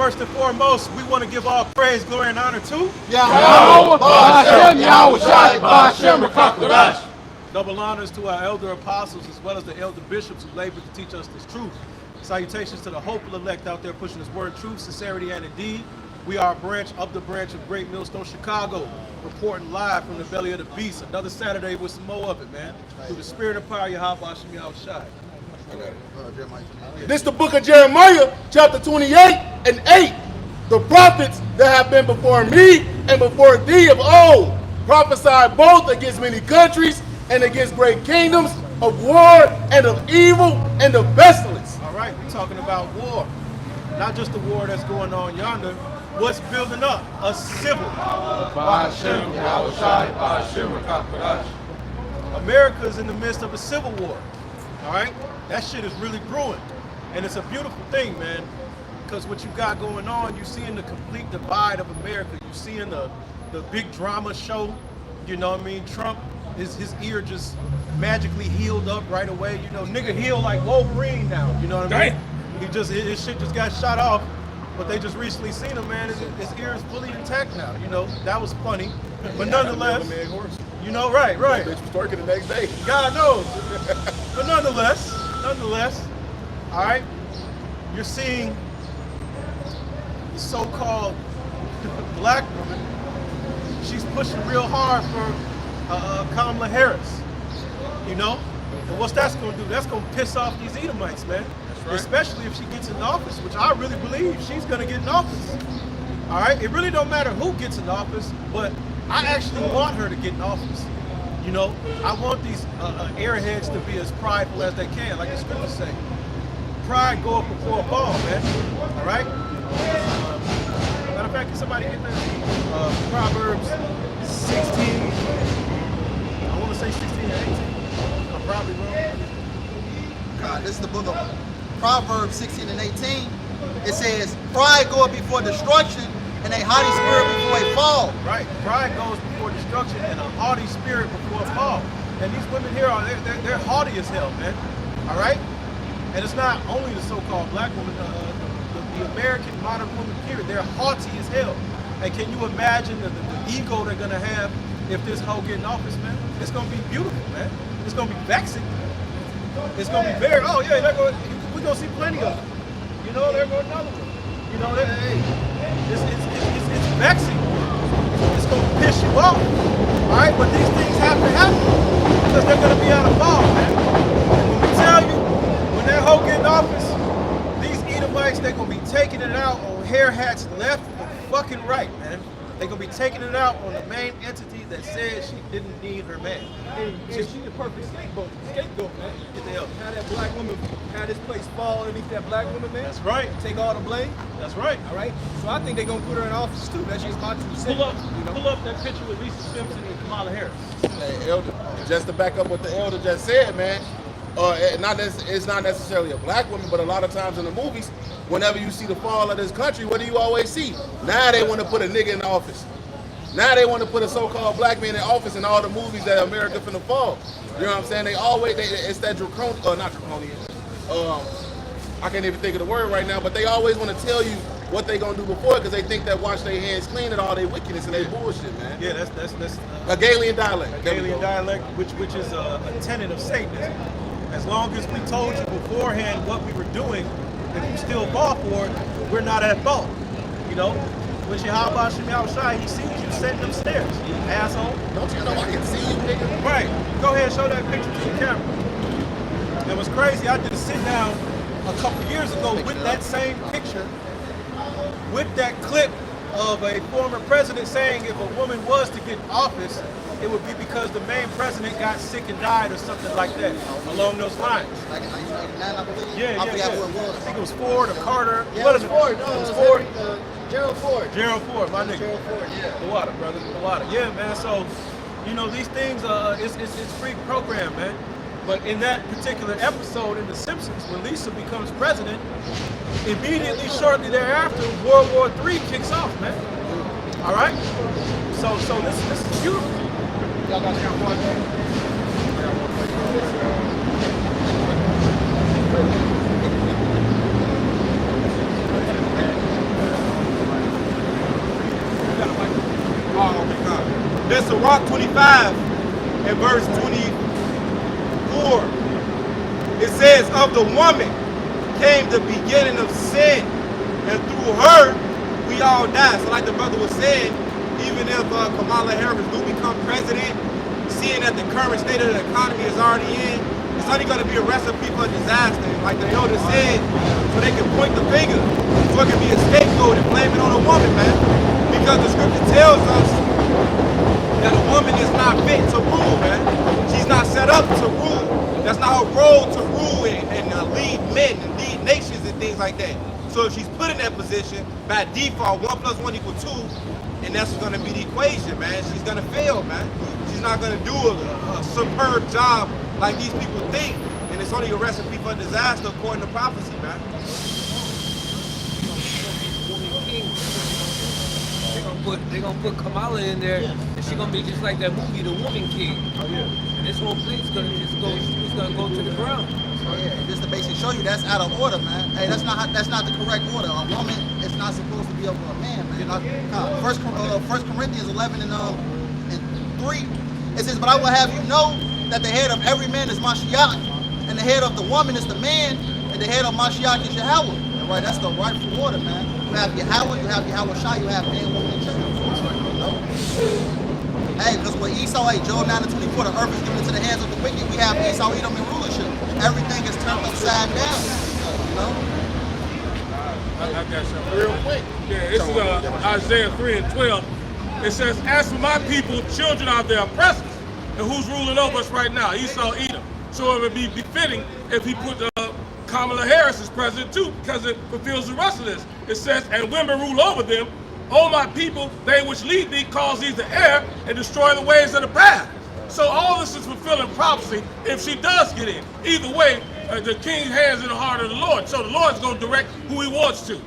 First and foremost, we want to give all praise, glory, and honor to double honors to our elder apostles as well as the elder bishops who labored to teach us this truth. Salutations to the hopeful elect out there pushing this word, truth, sincerity, and indeed. We are a branch of the branch of Great Millstone, Chicago, reporting live from the belly of the beast. Another Saturday with some more of it, man. Through the spirit of power, Yahweh Hashem Yahushai. This is the book of Jeremiah, chapter 28 and 8. The prophets that have been before me and before thee of old prophesied both against many countries and against great kingdoms of war and of evil and of pestilence. All right, we're talking about war. Not just the war that's going on yonder. What's building up? A civil. America is in the midst of a civil war. All right? That shit is really brewing. And it's a beautiful thing, man. Because what you got going on, you see in the complete divide of America. You see in the big drama show, you know what I mean? Trump, his ear just magically healed up right away. You know, nigga healed like Wolverine now. You know what I mean? His shit just got shot off. But they just recently seen him, man. His ear is fully intact now. You know, that was funny. But nonetheless, you know, right. Bitch was working the next day. God knows. But nonetheless, all right, you're seeing the so-called black woman. She's pushing real hard for Kamala Harris. You know? And what's that's going to do? That's going to piss off these Edomites, man. Right. Especially if she gets in office, which I really believe she's going to get in office. All right? It really don't matter who gets in office, but I actually want her to get in office. You know, I want these airheads to be as prideful as they can, like the scriptures say. Pride go up before a fall, man. All right? Matter of fact, can somebody get that? Proverbs 16. I want to say 16 or 18. I'm probably wrong. God, this is the book of Proverbs 16 and 18. It says, pride goeth before destruction, and a haughty spirit before a fall. Right. Pride goes before destruction, and a haughty spirit before a fall. And these women here they're haughty as hell, man. All right. And it's not only the so-called black woman, the American modern woman here. They're haughty as hell. And can you imagine the ego they're gonna have if this hoe get in office, man? It's gonna be beautiful, man. It's gonna be vexing. It's gonna be very. Oh yeah, we're gonna see plenty of it. You know, there go another one. You know, it's vexing. It's gonna piss you off. All right, but these things have to happen because they're gonna be out of ball, man. And when we tell you, when that hoe get in office, these Edomites, they're gonna be taking it out on hair hats left and fucking right, man. They're gonna be taking it out on the main entity that said she didn't need her man. And she's the perfect scapegoat, man. Get the hell. Have that black woman, have this place fall underneath that black woman, man. That's right. Take all the blame. That's right. All right. So I think they're gonna put her in office too. That's just my 2 cents. Pull up that picture with Lisa Simpson and Kamala Harris. Hey, Elder, just to back up what the elder just said, man. It's not necessarily a black woman, but a lot of times in the movies, whenever you see the fall of this country, what do you always see? Now they want to put a nigga in office. Now they want to put a so-called black man in office in all the movies that America finna fall. You know what I'm saying? It's that not draconian. I can't even think of the word right now, but they always want to tell you what they gonna do before because they think that wash their hands clean and all their wickedness and their bullshit, man. Yeah, that's a Galilean dialect. A Galilean dialect, which is a tenet of Satanism. As long as we told you beforehand what we were doing, if you still fall for it, we're not at fault. You know, when Yahweh Hashem Yahushai, he sees you setting them stairs, you asshole. Don't you know I can see you, nigga? Right. Go ahead and show that picture to the camera. It was crazy. I did a sit down a couple years ago with that same picture, with that clip of a former president saying if a woman was to get in office, it would be because the main president got sick and died or something like that, along those lines. Like in 1999, I believe. Yeah. I forgot who it was. I think it was Ford or Carter. Yeah, What it was Ford. No, it was Ford. Gerald Ford. Gerald Ford, my nigga. Gerald Ford, yeah. The water, brother. The water. Yeah, man. So, you know, these things, it's pre-programmed, man. But in that particular episode in The Simpsons, when Lisa becomes president, immediately shortly thereafter, World War III kicks off, man. All right? So this is beautiful. Y'all got to watch says Sirach 25 and verse 24. It says, of the woman came the beginning of sin, and through her we all die. So like the brother was saying, even if Kamala Harris do become president, seeing that the current state of the economy is already in, it's only going to be a recipe for disaster. Like the elder said, so they can point the finger, so it can be a scapegoat and blame it on a woman, man. Because the scripture tells us that a woman is not fit to rule, man. She's not set up to rule. That's not her role to rule and lead men and lead nations and things like that. So if she's put in that position, by default, 1 + 1 = 2, and that's going to be the equation, man. She's going to fail, man. She's not going to do a superb job like these people think, and it's only a recipe for disaster according to prophecy, man. They're gonna put Kamala in there, and she's gonna be just like that movie, The Woman King. Oh yeah. And this whole thing's gonna just go, it's gonna go to the ground. Yeah, just to basically show you that's out of order, man. Hey, that's not the correct order. A woman is not supposed to be over a man, man. First Corinthians 11 and 3, it says, but I will have you know that the head of every man is Mashiach, and the head of the woman is the man, and the head of Mashiach is Yahweh. And right, that's the rightful order, man. You have Yahweh, you have Yahweh Shai, you have man, woman, and children. Hey, because with Esau, Job 9:24, the earth is given into the hands of the wicked. We have Esau, Edom, and rulership. Everything is turned upside down. You know? I got something real quick. Yeah, this is Isaiah 3 and 12. It says, as for my people, children are their oppressors. And who's ruling over us right now? Esau, Edom. So it would be befitting if he put Kamala Harris as president too, because it fulfills the rest of this. It says, and women rule over them. O my people, they which lead thee, cause thee to err and destroy the ways of the path. So all this is fulfilling prophecy if she does get in. Either way, the king's hands in the heart of the Lord. So the Lord's going to direct who he wants to.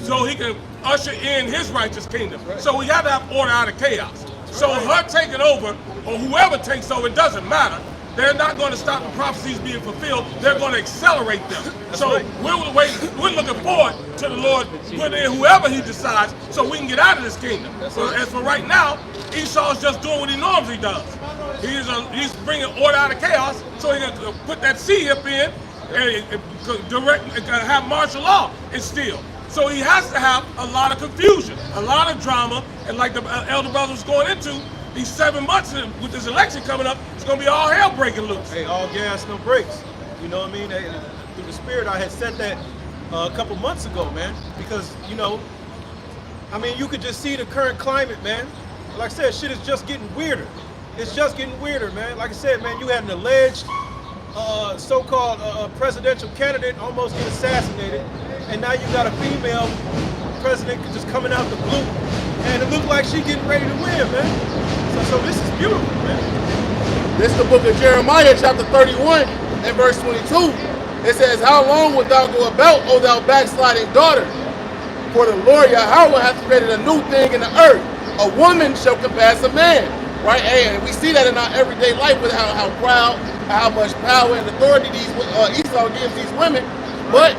So he can usher in his righteous kingdom. So we have to have order out of chaos. So her taking over, or whoever takes over, it doesn't matter. They're not going to stop the prophecies being fulfilled. They're going to accelerate them. So we're looking forward to the Lord putting in whoever he decides so we can get out of this kingdom. So as for right now, Esau's just doing what he normally does. He's bringing order out of chaos so he can put that sea-hip in and have martial law instilled. So he has to have a lot of confusion, a lot of drama, and like the elder brother was going into, these 7 months with this election coming up, it's going to be all hell breaking loose. Hey, all gas, no brakes. You know what I mean? Through the spirit, I had said that a couple months ago, man. Because, you know, I mean, you could just see the current climate, man. Like I said, shit is just getting weirder. It's just getting weirder, man. Like I said, man, you had an alleged so-called presidential candidate almost get assassinated. And now you got a female president just coming out the blue. And it looked like she getting ready to win, man. So this is beautiful, man. This is the book of Jeremiah, chapter 31, and verse 22. It says, how long wilt thou go about, O thou backsliding daughter? For the Lord Yahweh hath created a new thing in the earth. A woman shall compass a man. Right? And we see that in our everyday life with how proud, how much power and authority Esau gives these women. But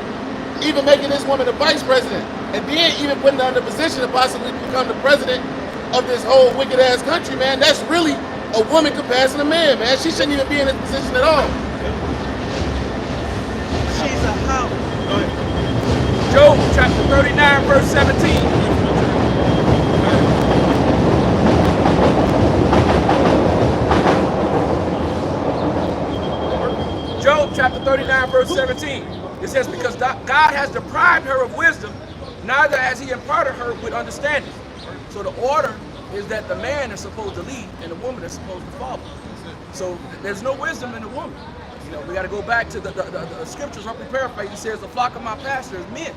even making this woman a vice president, and then even putting her in the position to possibly become the president of this whole wicked ass country, man, that's really a woman compassing a man, man. She shouldn't even be in this position at all. She's a hoe. Job chapter 39, verse 17. Job chapter 39, verse 17. It says, because God has deprived her of wisdom, neither has he imparted her with understanding. So the order is that the man is supposed to lead and the woman is supposed to follow. So there's no wisdom in the woman. You know, we got to go back to the scriptures. Roughly paraphrase. It says, the flock of my pastor is men.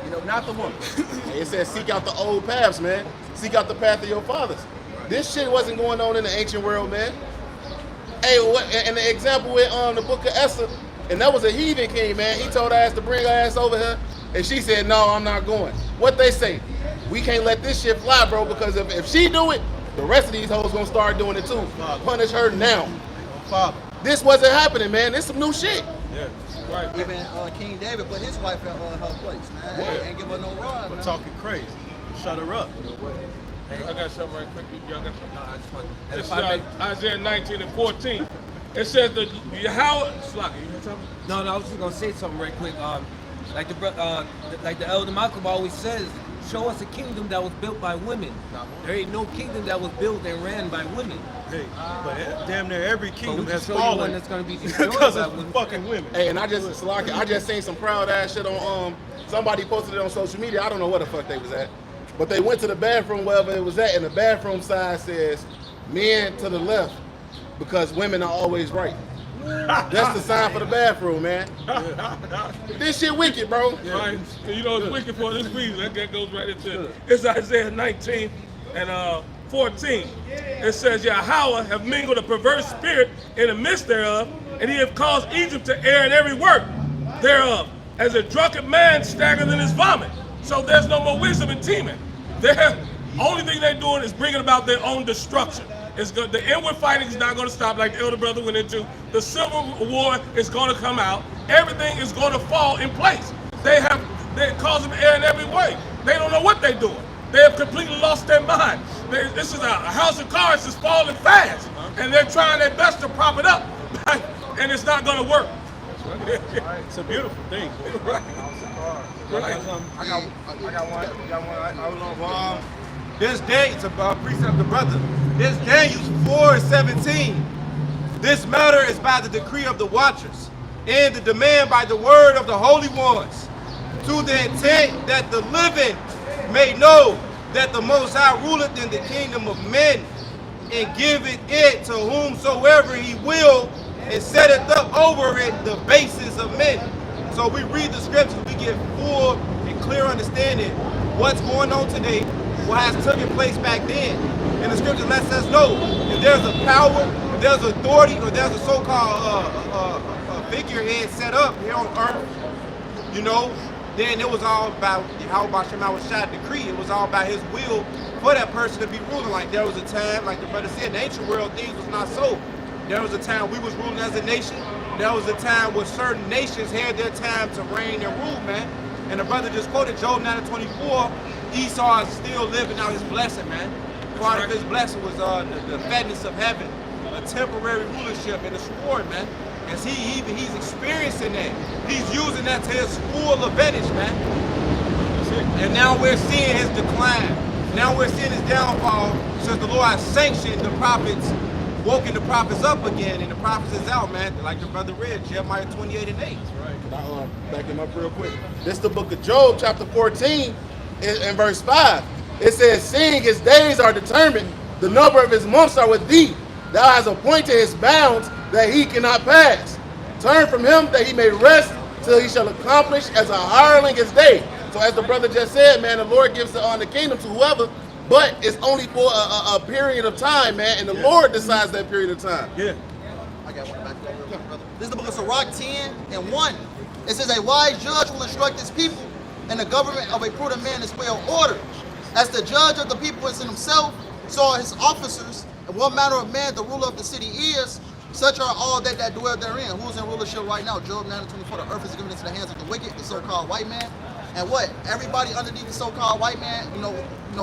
You know, not the woman. It says, seek out the old paths, man. Seek out the path of your fathers. This shit wasn't going on in the ancient world, man. Hey, and the example with the book of Esther, and that was a heathen king, man. He told her ass to bring her ass over here, and she said, no, I'm not going. What they say? We can't let this shit fly, bro, because if she do it, the rest of these hoes gonna start doing it too. Punish her now. Father. This wasn't happening, man. This some new shit. Yeah, right. Even King David put his wife in her place, man. Yeah. Ain't give her no run. We're talking crazy. Shut her up. I got something right quick. Y'all got something? No, I just want. And This if is I may, Isaiah 19 and 14. It says that Yahweh. Sluggy, you heard something? no, I was just gonna say something right quick. Like the Elder Malcolm always says, show us a kingdom that was built by women. There ain't no kingdom that was built and ran by women. Hey, but damn near every But kingdom we has can show you one fallen that's gonna be destroyed because by of women. fucking women. Hey, and I just seen some proud ass shit on somebody posted it on social media. I don't know where the fuck they was at, but they went to the bathroom wherever it was at, and the bathroom sign says men to the left because women are always right. That's the sign for the bathroom, man. This shit wicked, bro. Right. You know, it's wicked for this reason. That goes right into it. It's Isaiah 19 and 14. It says, Yahweh have mingled a perverse spirit in the midst thereof, and he have caused Egypt to err in every work thereof, as a drunken man staggereth in his vomit. So there's no more wisdom in teaming. The only thing they're doing is bringing about their own destruction. The inward fighting is not going to stop, like the elder brother went into. The civil war is going to come out. Everything is going to fall in place. They cause them error in every way. They don't know what they're doing. They have completely lost their mind. This is a house of cards that's falling fast, and they're trying their best to prop it up, and it's not going to work. It's a beautiful thing. Right. I got one. I don't know. This day, it's about precept of the brother. This Daniel 4:17. This matter is by the decree of the watchers, and the demand by the word of the holy ones, to the intent that the living may know that the Most High ruleth in the kingdom of men, and giveth it to whomsoever he will, and setteth up over it the basis of men. So we read the scriptures, we get full and clear understanding what's going on today, what has taken place back then. And the scripture lets us know if there's a power, if there's authority, or there's a so-called figurehead set up here on earth, you know, then it was all about how Hashem was shot decree. It was all about his will for that person to be ruling. Like there was a time, like the brother said, in the ancient world, things was not so. There was a time we was ruling as a nation. There was a time where certain nations had their time to reign and rule, man. And the brother just quoted Job 9:24. Esau is still living out his blessing, man. Part of his blessing was the fatness of heaven, a temporary rulership and a sword, man. As he's experiencing that. He's using that to his full advantage, man. And now we're seeing his decline. Now we're seeing his downfall since the Lord has sanctioned the prophets, woken the prophets up again, and the prophets is out, man. Like the brother read, Jeremiah 28 and 8. Can I back him up real quick? This is the book of Job, chapter 14, in verse 5. It says, seeing his days are determined, the number of his months are with thee. Thou hast appointed his bounds that he cannot pass. Turn from him that he may rest till he shall accomplish as a hireling his day. So as the brother just said, man, the Lord gives the kingdom to whoever, but it's only for a period of time, man, and the Lord decides that period of time. Yeah. I got one back there, brother. This is the book of Sirach 10 and 1. It says, a wise judge will instruct his people, and the government of a prudent man is well ordered. As the judge of the people is in himself, so are his officers, and what manner of man the ruler of the city is, such are all that dwell therein. Who's in rulership right now? Job 9:24. The earth is given into the hands of the wicked, the so-called white man. And what? Everybody underneath the so-called white man, you know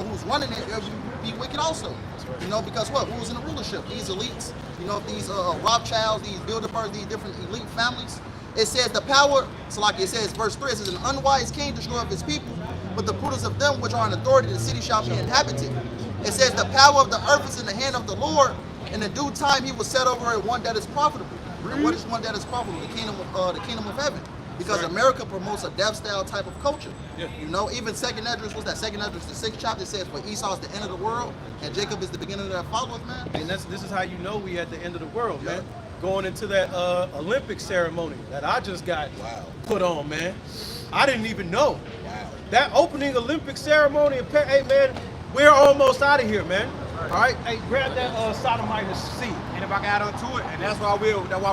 who's running it, will be wicked also. You know, because what? Who's in the rulership? These elites, you know, these Rothschilds, these Bilderbergs, these different elite families. It says the power, so like it says, verse 3, it says, an unwise king destroyeth his people, but the prudence of them which are in authority, the city shall be inhabited. It says the power of the earth is in the hand of the Lord, and in due time he will set over it one that is profitable. And what is one that is profitable? The kingdom of heaven. Because America promotes a death style type of culture. Yeah. You know, even Second Esdras, what's that? Second Esdras, the 6th chapter says, for Esau is the end of the world, and Jacob is the beginning of that followeth, man. And this is how you know we at the end of the world, man. Going into that Olympic ceremony that I just got put on, man. I didn't even know. Wow. That opening Olympic ceremony, hey, man, we're almost out of here, man. All right, hey, grab that sodomite seat. And if I got onto it, and that's why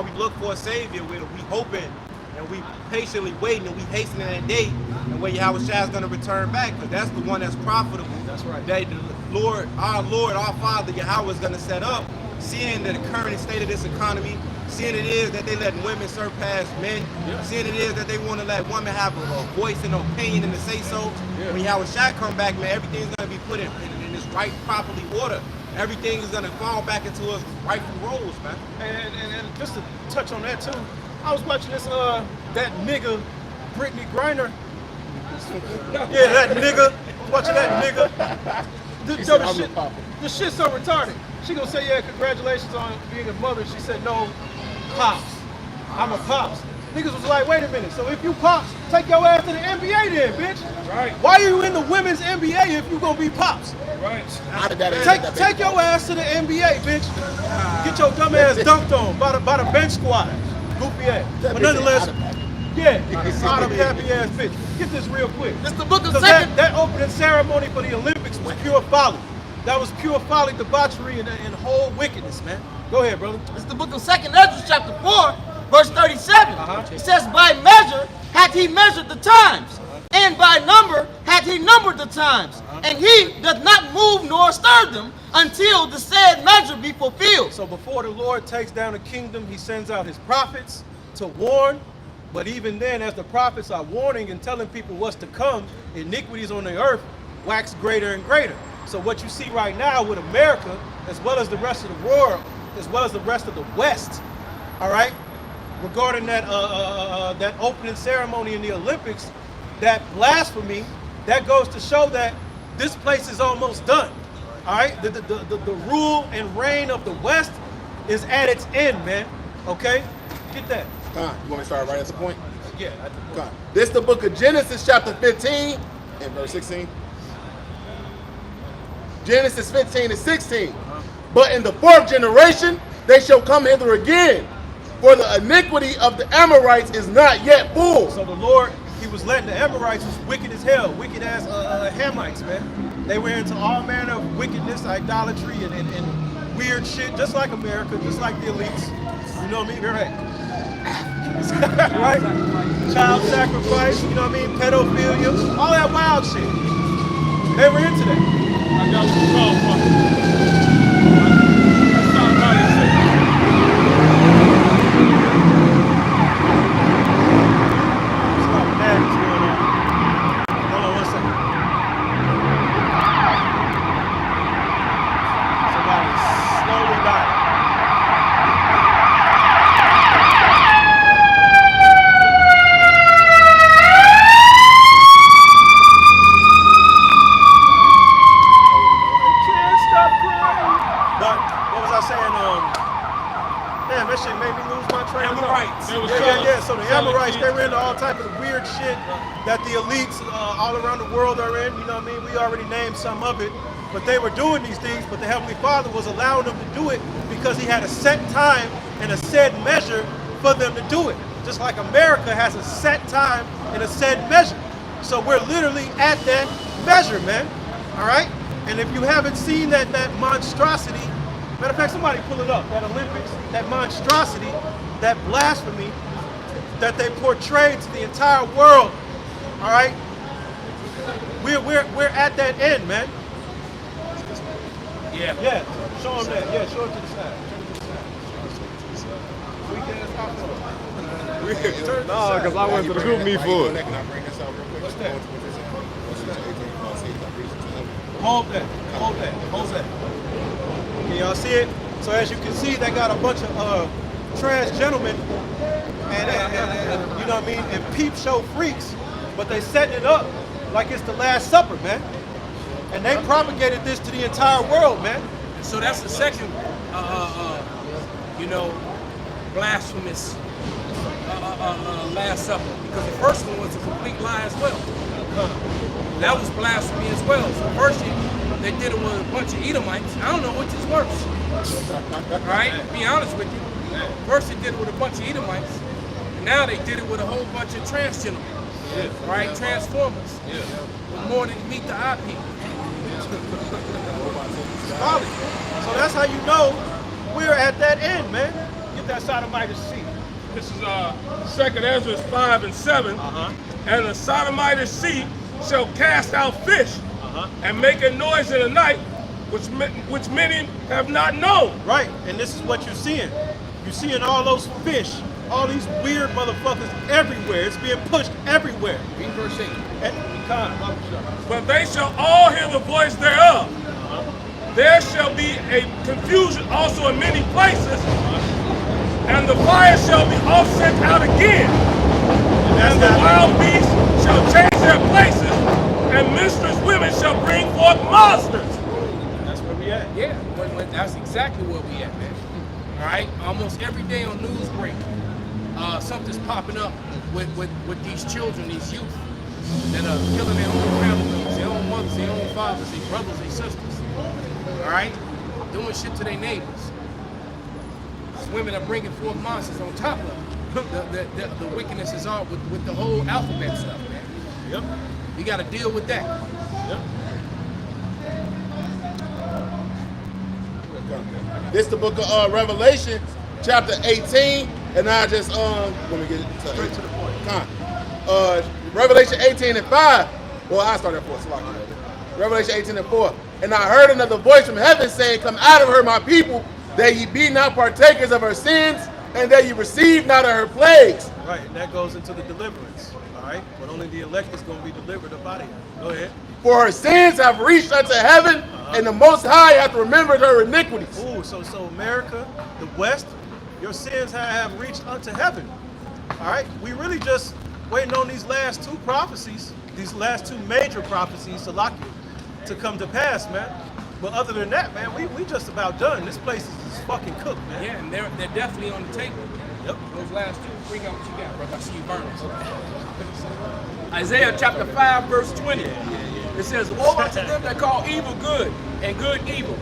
we look for a savior. We hoping and we patiently waiting and we hastening that day, and where Yahweh Shai is going to return back, because that's the one that's profitable. That's right. That the Lord, our Father Yahweh is going to set up, seeing the current state of this economy, seeing it is that they letting women surpass men, seeing it is that they want to let women have a voice and opinion and to say so. When Yahweh Shai come back, man, everything's going to be put in its right properly ordered, everything is gonna fall back into its rightful roles, man. And just to touch on that too, I was watching this that nigga Brittany Griner. Yeah, that nigga. Watching that nigga. The shit's so retarded. She gonna say, yeah, congratulations on being a mother. She said, no, pops. I'm a pops. Niggas was like, wait a minute. So if you pops, take your ass to the NBA then, bitch. Right. Why are you in the women's NBA if you gonna be pops? Right. Take your ass to the NBA, bitch. Get your dumb ass dunked on by the bench squad. Goofy ass. But nonetheless, yeah, out of happy ass bitch. Get this real quick. It's the book of Second. That opening ceremony for the Olympics was pure folly. That was pure folly, debauchery, and whole wickedness, man. Go ahead, brother. It's the book of 2 Ezra chapter 4, verse 37. It says, by measure hath he measured the times, and by number hath he numbered the times. And he doth not move nor stir them until the said measure be fulfilled. So before the Lord takes down the kingdom, he sends out his prophets to warn. But even then, as the prophets are warning and telling people what's to come, iniquities on the earth wax greater and greater. So what you see right now with America, as well as the rest of the world, as well as the rest of the West, all right, regarding that that opening ceremony in the Olympics, that blasphemy, that goes to show that this place is almost done. All right, the rule and reign of the West is at its end, man. Okay, get that. You want me to start right at the point? Yeah. This is the book of Genesis chapter 15 and verse 16. Genesis 15 and 16. But in the fourth generation, they shall come hither again, for the iniquity of the Amorites is not yet full. So the Lord, he was letting the Amorites was wicked as hell, wicked as Hamites, man. They were into all manner of wickedness, idolatry, and weird shit, just like America, just like the elites. You know what I mean? You're right. Right? Child sacrifice, you know what I mean? Pedophilia, all that wild shit. They were into that. I got what you call for. That's not about it. There's a lot of madness going on. Hold on one second. Somebody's slowly dying. That shit made me lose my train of thought. Yeah. So the Amorites, they were into all type of weird shit that the elites all around the world are in. You know what I mean? We already named some of it. But they were doing these things, but the Heavenly Father was allowing them to do it because he had a set time and a set measure for them to do it. Just like America has a set time and a set measure. So we're literally at that measure, man. All right? And if you haven't seen that monstrosity, matter of fact, somebody pull it up, that Olympics, that monstrosity, that blasphemy that they portrayed to the entire world, all right? We're at that end, man. Yeah. Yeah, show them that. Yeah, show it to the side. No, because I went to the group me for it. What's that? Hold that. Can y'all see it? So as you can see, they got a bunch of trans gentlemen and you know what I mean, and peep show freaks, but they setting it up like it's the Last Supper, man. And they propagated this to the entire world, man. So that's the second, blasphemous Last Supper, because the first one was a complete lie as well. That was blasphemy as well. So first they did it with a bunch of Edomites. I don't know which is worse. All right, be honest with you. First they did it with a bunch of Edomites, and now they did it with a whole bunch of transgender, right? Transformers. With more than meet the eye people. So that's how you know we're at that end, man. Get that sodomite seat. This is 2 Ezra 5 and 7. And the sodomite seed shall cast out fish and make a noise in the night, which many have not known. Right, and this is what you're seeing. You're seeing all those fish, all these weird motherfuckers everywhere. It's being pushed everywhere. Read verse 8. But they shall all hear the voice thereof, there shall be a confusion also in many places, and the fire shall be offset out again, and the wild beasts shall change their places, and minstrels women shall bring forth monsters. That's where we at. Yeah, that's exactly where we at, man. All right, almost every day on Newsbreak, something's popping up with these children, these youth that are killing their own family members, their own mothers, their own fathers, their brothers, their sisters. All right, doing shit to their neighbors. These women are bringing forth monsters on top of it. The wickedness is all with the whole alphabet stuff, man. Yep. You got to deal with that. Yep. This the book of Revelation, chapter 18, and I just let me get it straight to the point. Revelation 18 and 5. Well, I started at 4. So Revelation 18 and 4. And I heard another voice from heaven saying, "Come out of her, my people, that ye be not partakers of her sins, and that ye receive not of her plagues." Right, and that goes into the deliverance. All right, but only the elect is going to be delivered up out of here. Go ahead. For her sins have reached unto heaven, and the Most High hath remembered her iniquities. Ooh, so America, the West, your sins have reached unto heaven. All right, we really just waiting on these last two prophecies, these last two major prophecies to come to pass, man. But other than that, man, we just about done. This place is fucking cooked, man. Yeah, and they're definitely on the table. Yep. Those last two, bring out what you got, brother. I see you burning. Isaiah chapter 5, verse 20. It says, "Woe unto them that call evil good and good evil,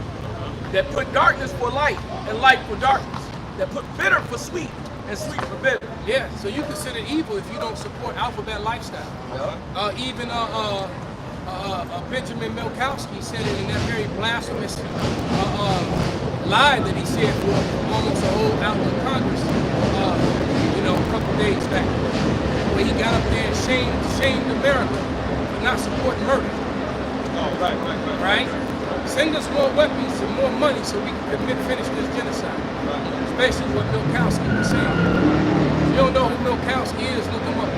that put darkness for light and light for darkness, that put bitter for sweet and sweet for bitter." Yeah, so you consider evil if you don't support alphabet lifestyle. Even Benjamin Milkowski said it in that very blasphemous lie that he said for almost the whole out in Congress, a couple days back, where he got up there and shamed America for not supporting murder. Oh, Right? Send us more weapons and more money so we can finish this genocide. It's basically what Milkowski was saying. If you don't know who Milkowski is, look him up.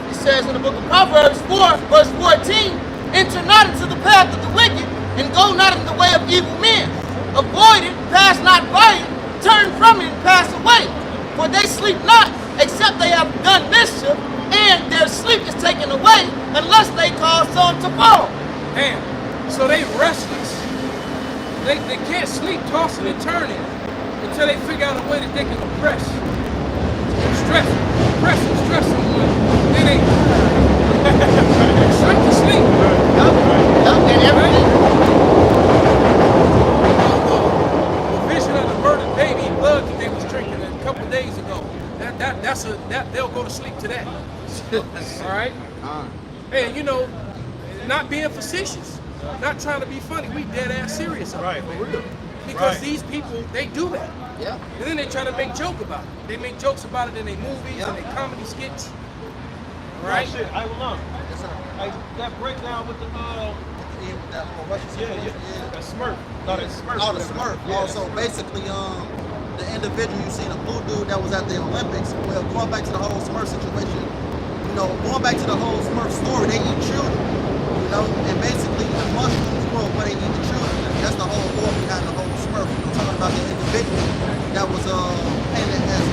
It says in the book of Proverbs 4, verse 14, "Enter not into the path of the wicked, and go not in the way of evil men. Avoid it, pass not by it, turn from it, and pass away. For they sleep not, except they have done mischief, and their sleep is taken away, unless they cause some to fall." Damn. So they restless. They can't sleep, tossing and turning until they figure out a way that they can oppress and stress someone. Then they straight to sleep. And everything. The vision of the murdered baby blood that they was drinking a couple days ago. That they'll go to sleep to that. All right. And not being facetious, not trying to be funny. We dead ass serious. Right, for real. Because Right. these people, they do that. Yeah. And then they try to make joke about it. They make jokes about it in their movies and their comedy skits. Right? Oh, shit, I will not. That breakdown with the That little Russian situation, that Smurf. No, that Smurf. Oh, the Smurf. Yeah. Also, basically, the individual you seen, a blue dude that was at the Olympics. Well, going back to the whole Smurf situation, going back to the whole Smurf story, they eat children, and basically the mushrooms grow where they eat the children. That's the whole lore behind the whole Smurf. We're talking about the individual that was painted as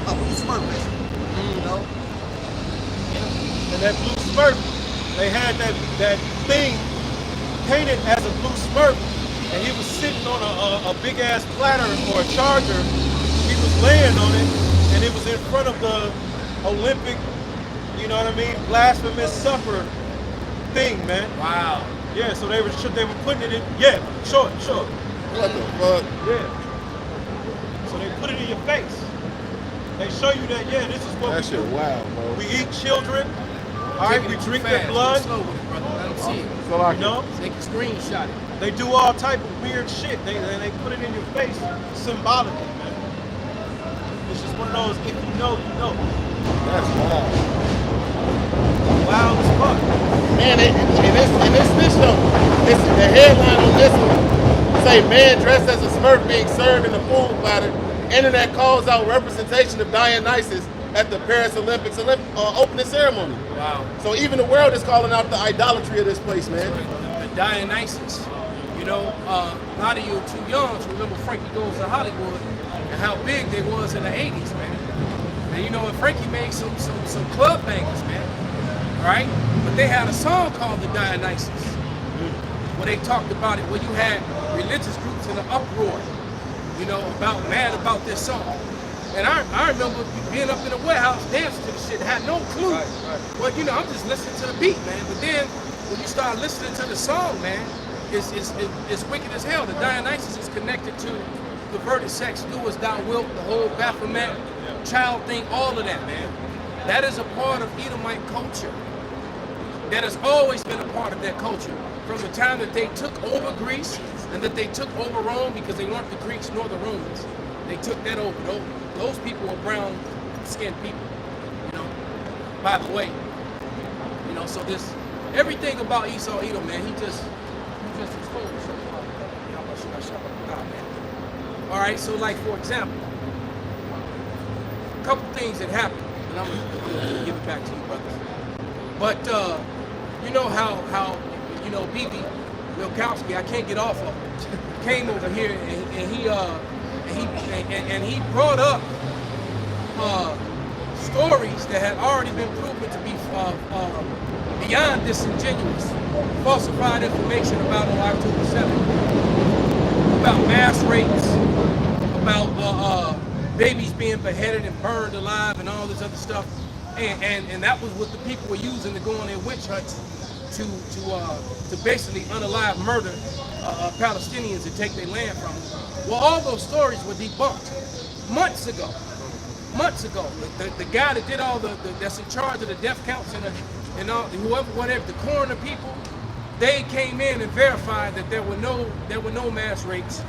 a blue Smurf, basically. And that blue Smurf, they had that thing painted as a blue Smurf, and he was sitting on a big ass platter or a charger. He was laying on it, and it was in front of the Olympic, blasphemous supper thing, man. Wow. Yeah, so they were putting it in. Yeah, sure. What the fuck? Yeah. So they put it in your face. They show you that, this is what That we shit do. wild, bro. We eat children. All right, we drink their blood. Slow with it, brother. Let them see it. So like, They can screenshot it. They do all type of weird shit. They put it in your face symbolically, man. It's just one of those, if you know, you know. that's wild. Wild as fuck. Man, and this though, the headline on this one say man dressed as a Smurf being served in a food platter. Internet calls out representation of Dionysus at the Paris Olympics opening ceremony. Wow. So even the world is calling out the idolatry of this place, man. Dionysus. You know, a lot of you are too young to remember Frankie Goes to Hollywood and how big they was in the 80s, man. And you know, and Frankie made some club bangers, man. Right? But they had a song called the Dionysus, where they talked about it, where you had religious groups in an uproar, you know, mad about this song. And I remember being up in the warehouse dancing to the shit, had no clue. But you know, I'm just listening to the beat, man. But then when you start listening to the song, man, it's wicked as hell. The Dionysus is connected to perverted sex, do as thou wilt, the whole Baphomet, child thing, all of that, man. That is a part of Edomite culture. That has always been a part of their culture. From the time that they took over Greece and that they took over Rome, because they weren't the Greeks nor the Romans. They took that over. Those people were brown-skinned people, you know, by the way. You know, so this, everything about Esau Edom, man, he just exposed himself. How much should I shut up about, man? All right, so like, for example, a couple things that happened, and I'm gonna give it back to you, brothers. But you know how you know BB Milkowski, I can't get off of him, came over here and he brought up stories that had already been proven to be beyond disingenuous, falsified information about on October 7th, about mass rapes, about babies being beheaded and burned alive and all this other stuff. And that was what the people were using to go on their witch hunts to basically unalive murder Palestinians and take their land from them. Well, all those stories were debunked months ago. The guy that did all that's in charge of the death counts and all, whatever, the coroner people, they came in and verified that there were no mass rapes,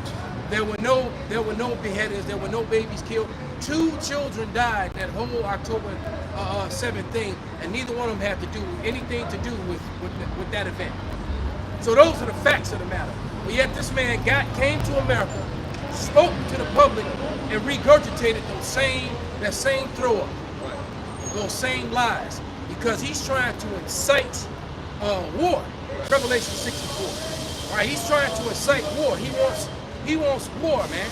there were no beheadings, there were no babies killed. 2 children died that whole October 7th thing, and neither one of them had to do anything to do with that event. So those are the facts of the matter. But yet this man came to America, spoke to the public, and regurgitated that same throw up, those same lies, because he's trying to incite war. Revelation 64. All right, he's trying to incite war. He wants war, man.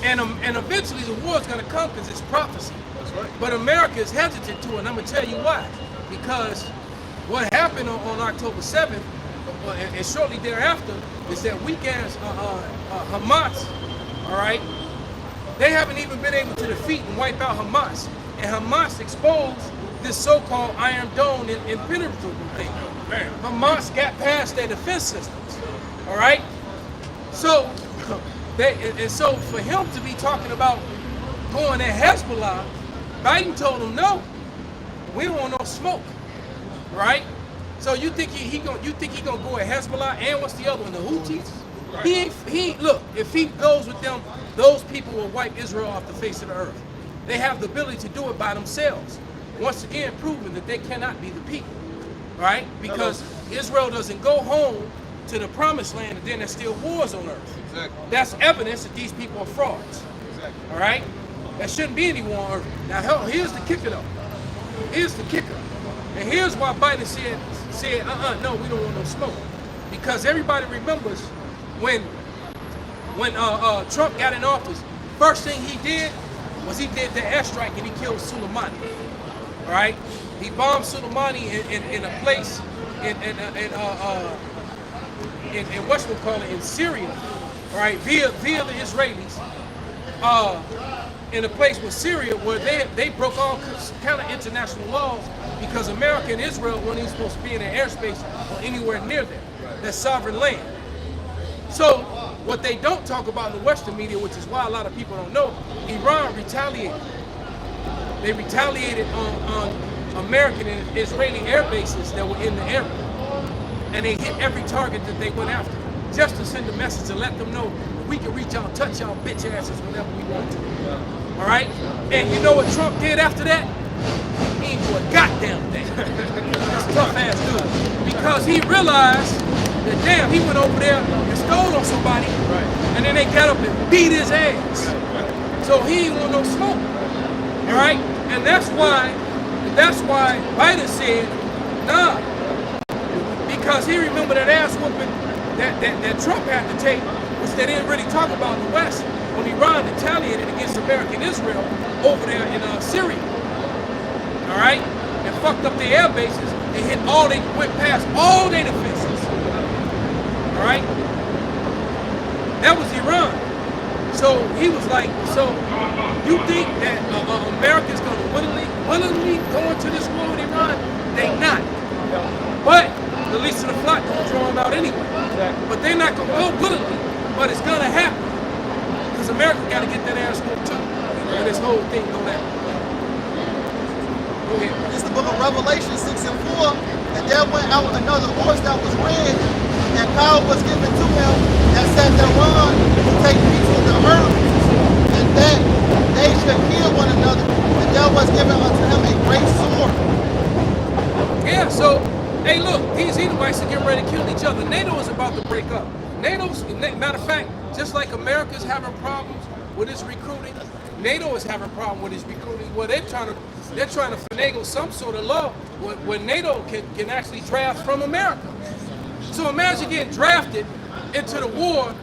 And eventually the war is going to come because it's prophecy. That's right. But America is hesitant to it, and I'm going to tell you why. Because what happened on October 7th, and shortly thereafter, is that weak-ass Hamas, all right, they haven't even been able to defeat and wipe out Hamas. And Hamas exposed this so-called Iron Dome and impenetrable thing. Hamas got past their defense systems, all right? So, so for him to be talking about going at Hezbollah, Biden told him no. We don't want no smoke, right? So you think he gonna go at Hezbollah and what's the other one, the Houthis? Right. Look, if he goes with them, those people will wipe Israel off the face of the earth. They have the ability to do it by themselves. Once again, proving that they cannot be the people, right? Because Israel doesn't go home to the promised land and then there's still wars on earth. Exactly. That's evidence that these people are frauds. Exactly. All right? There shouldn't be any war on earth. Now, here's the kicker, though. Here's the kicker. And here's why Biden said, no, we don't want no smoke. Because everybody remembers when Trump got in office, first thing he did was he did the airstrike and he killed Soleimani. All right? He bombed Soleimani in a place in whatchamacallit, in Syria, all right, via the Israelis, in a place with Syria where they broke all kind of international laws because America and Israel weren't even supposed to be in their airspace or anywhere near there. That's sovereign land. So what they don't talk about in the Western media, which is why a lot of people don't know, Iran retaliated. They retaliated on American and Israeli air bases that were in the area. And they hit every target that they went after, just to send a message to let them know we can reach out, touch y'all bitch asses whenever we want to. All right? And you know what Trump did after that? He ain't do a goddamn thing. That's a tough ass dude. Because he realized that damn, he went over there and stole on somebody, and then they got up and beat his ass. So he ain't want no smoke. All right? And that's why Biden said, nah. Because he remembered that ass whooping that Trump had to take, which they didn't really talk about in the West, when Iran retaliated against American Israel over there in Syria. All right? And fucked up their air bases and went past all their defenses. All right? That was Iran. So he was like, so you think that America's going to willingly go into this war with Iran? They not. But the least of the flock don't draw them out anyway. But they're not going to go willingly. But it's going to happen. Because America got to get that ass whooped too. And this whole thing go down. Go ahead. It's the book of Revelation 6 and 4. And there went out another horse that was red, and power was given to him that sat thereon to take peace of the earth, and that they should kill one another. And there was given unto him a great sword. Yeah, so, hey, look, these Edomites are getting ready to kill each other. NATO is about to break up. Matter of fact, just like America's having problems with its recruiting, NATO is having a problem with its recruiting. Well, they're trying to finagle some sort of law where NATO can actually draft from America. So imagine getting drafted into the war,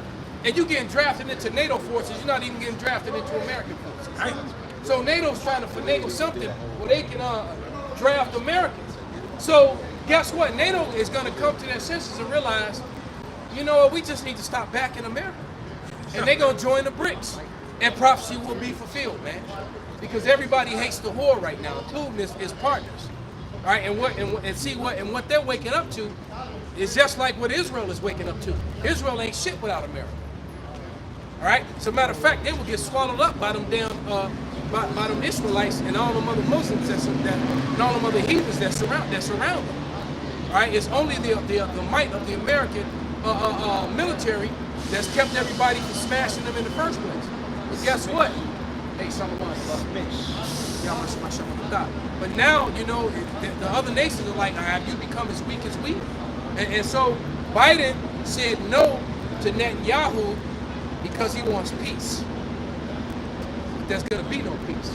and you getting drafted into NATO forces. You're not even getting drafted into American forces. Right? So NATO's trying to finagle something where they can draft Americans. So guess what? NATO is going to come to their senses and realize, you know what? We just need to stop backing America, and they're going to join the BRICS. And prophecy will be fulfilled, man. Because everybody hates the whore right now, including his partners. All right, and what they're waking up to is just like what Israel is waking up to. Israel ain't shit without America. All right? So matter of fact, they will get swallowed up by them damn by them Israelites and all them other Muslims and all them other heathens that surround them. All right? It's only the might of the American military that's kept everybody from smashing them in the first place. But guess what? Hey, someone but now, you know, the other nations are like, have you become as weak as we? And so Biden said no to Netanyahu because he wants peace. But there's going to be no peace.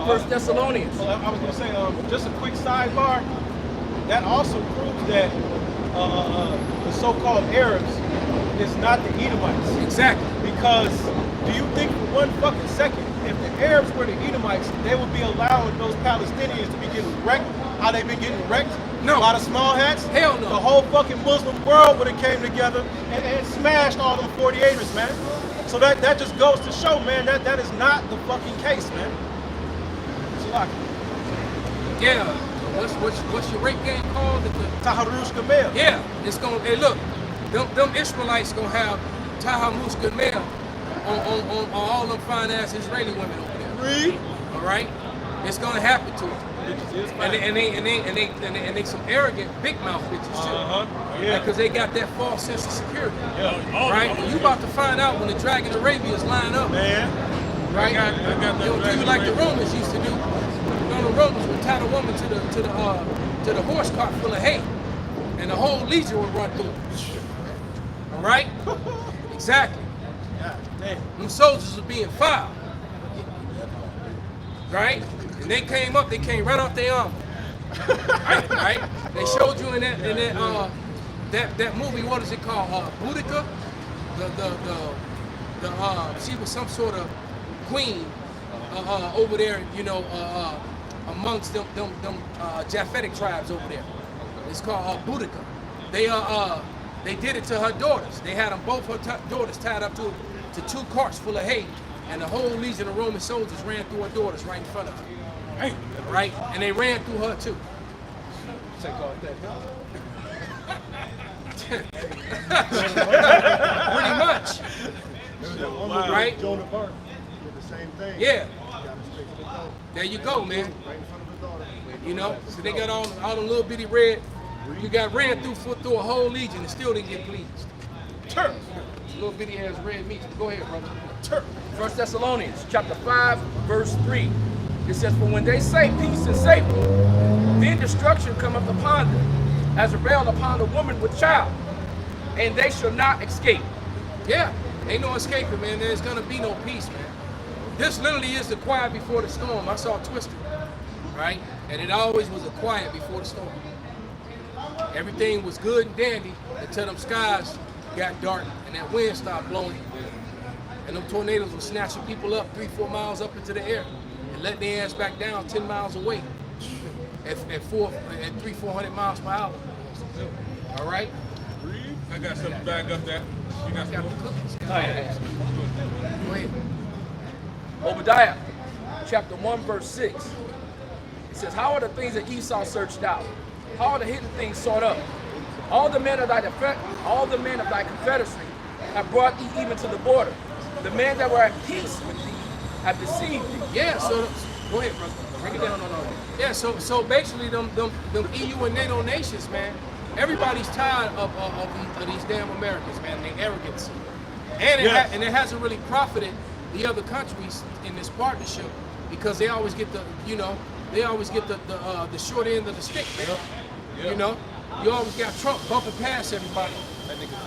First Thessalonians. Well, I was going to say, just a quick sidebar. That also proves that the so-called Arabs is not the Edomites. Exactly. Because do you think for one fucking second, if the Arabs were the Edomites, they would be allowing those Palestinians to be getting wrecked? How they've been getting wrecked? No. A lot of small hats? Hell no. The whole fucking Muslim world would have came together and smashed all them 48ers, man. So that just goes to show, man, that is not the fucking case, man. It's a lot. Yeah. What's your rape game called? Taharush Gamel. Yeah. It's gonna. Hey, look, them Israelites gonna have Taharush Gamel on all them fine ass Israeli women over there. Read. All right. It's gonna happen to them. And they some arrogant, big mouth bitches too. Yeah. Because they got that false sense of security. Yeah. Right? You about to find out when the Dragon Arabians line up. Man. Right? You'll do like the Romans used to do. You know, the Romans would tie the woman to the horse cart full of hay, and the whole legion would run through it. All right? Exactly. Them soldiers were being filed. Right? And they came right off their armor. Right? They showed you in that movie, what is it called? Boudica? She was some sort of queen over there, you know, amongst them Japhetic tribes over there. It's called Boudica. They did it to her daughters. They had them both her daughters tied up to 2 carts full of hay, and the whole legion of Roman soldiers ran through her daughters right in front of her. Right? And they ran through her too. Take off that Pretty much. Right? Joan of Arc did the same thing. Yeah. There you go, man. You know, so they got all the little bitty red. You got ran through a whole legion and still didn't get pleased. Turk. Little bitty ass red meat. Go ahead, brother. Turk. 1 Thessalonians chapter 5, verse 3. It says, for when they say peace and safety, then destruction cometh upon them, as a rail upon a woman with child, and they shall not escape. Yeah, ain't no escaping, man. There's gonna be no peace, man. This literally is the quiet before the storm. I saw Twisted, right? And it always was a quiet before the storm. Everything was good and dandy until them skies got dark and that wind stopped blowing. And them tornadoes were snatching people up 3-4 miles up into the air and letting their ass back down 10 miles away at 300-400 miles per hour. All right? I got something to back up that. You got Got some the cookies. Go ahead. Go ahead. Obadiah, chapter 1, verse 6. It says, how are the things that Esau searched out? How are the hidden things sought up? All the men of thy confederacy have brought thee even to the border. The men that were at peace with thee have deceived thee. Yeah, so go ahead, brother. Break it down. No. Yeah, so basically them EU and NATO nations, man, everybody's tired of these damn Americans, man, their arrogance. And it hasn't really profited the other countries in this partnership because they always get the short end of the stick, man. You know? You always got Trump bumping past everybody. That nigga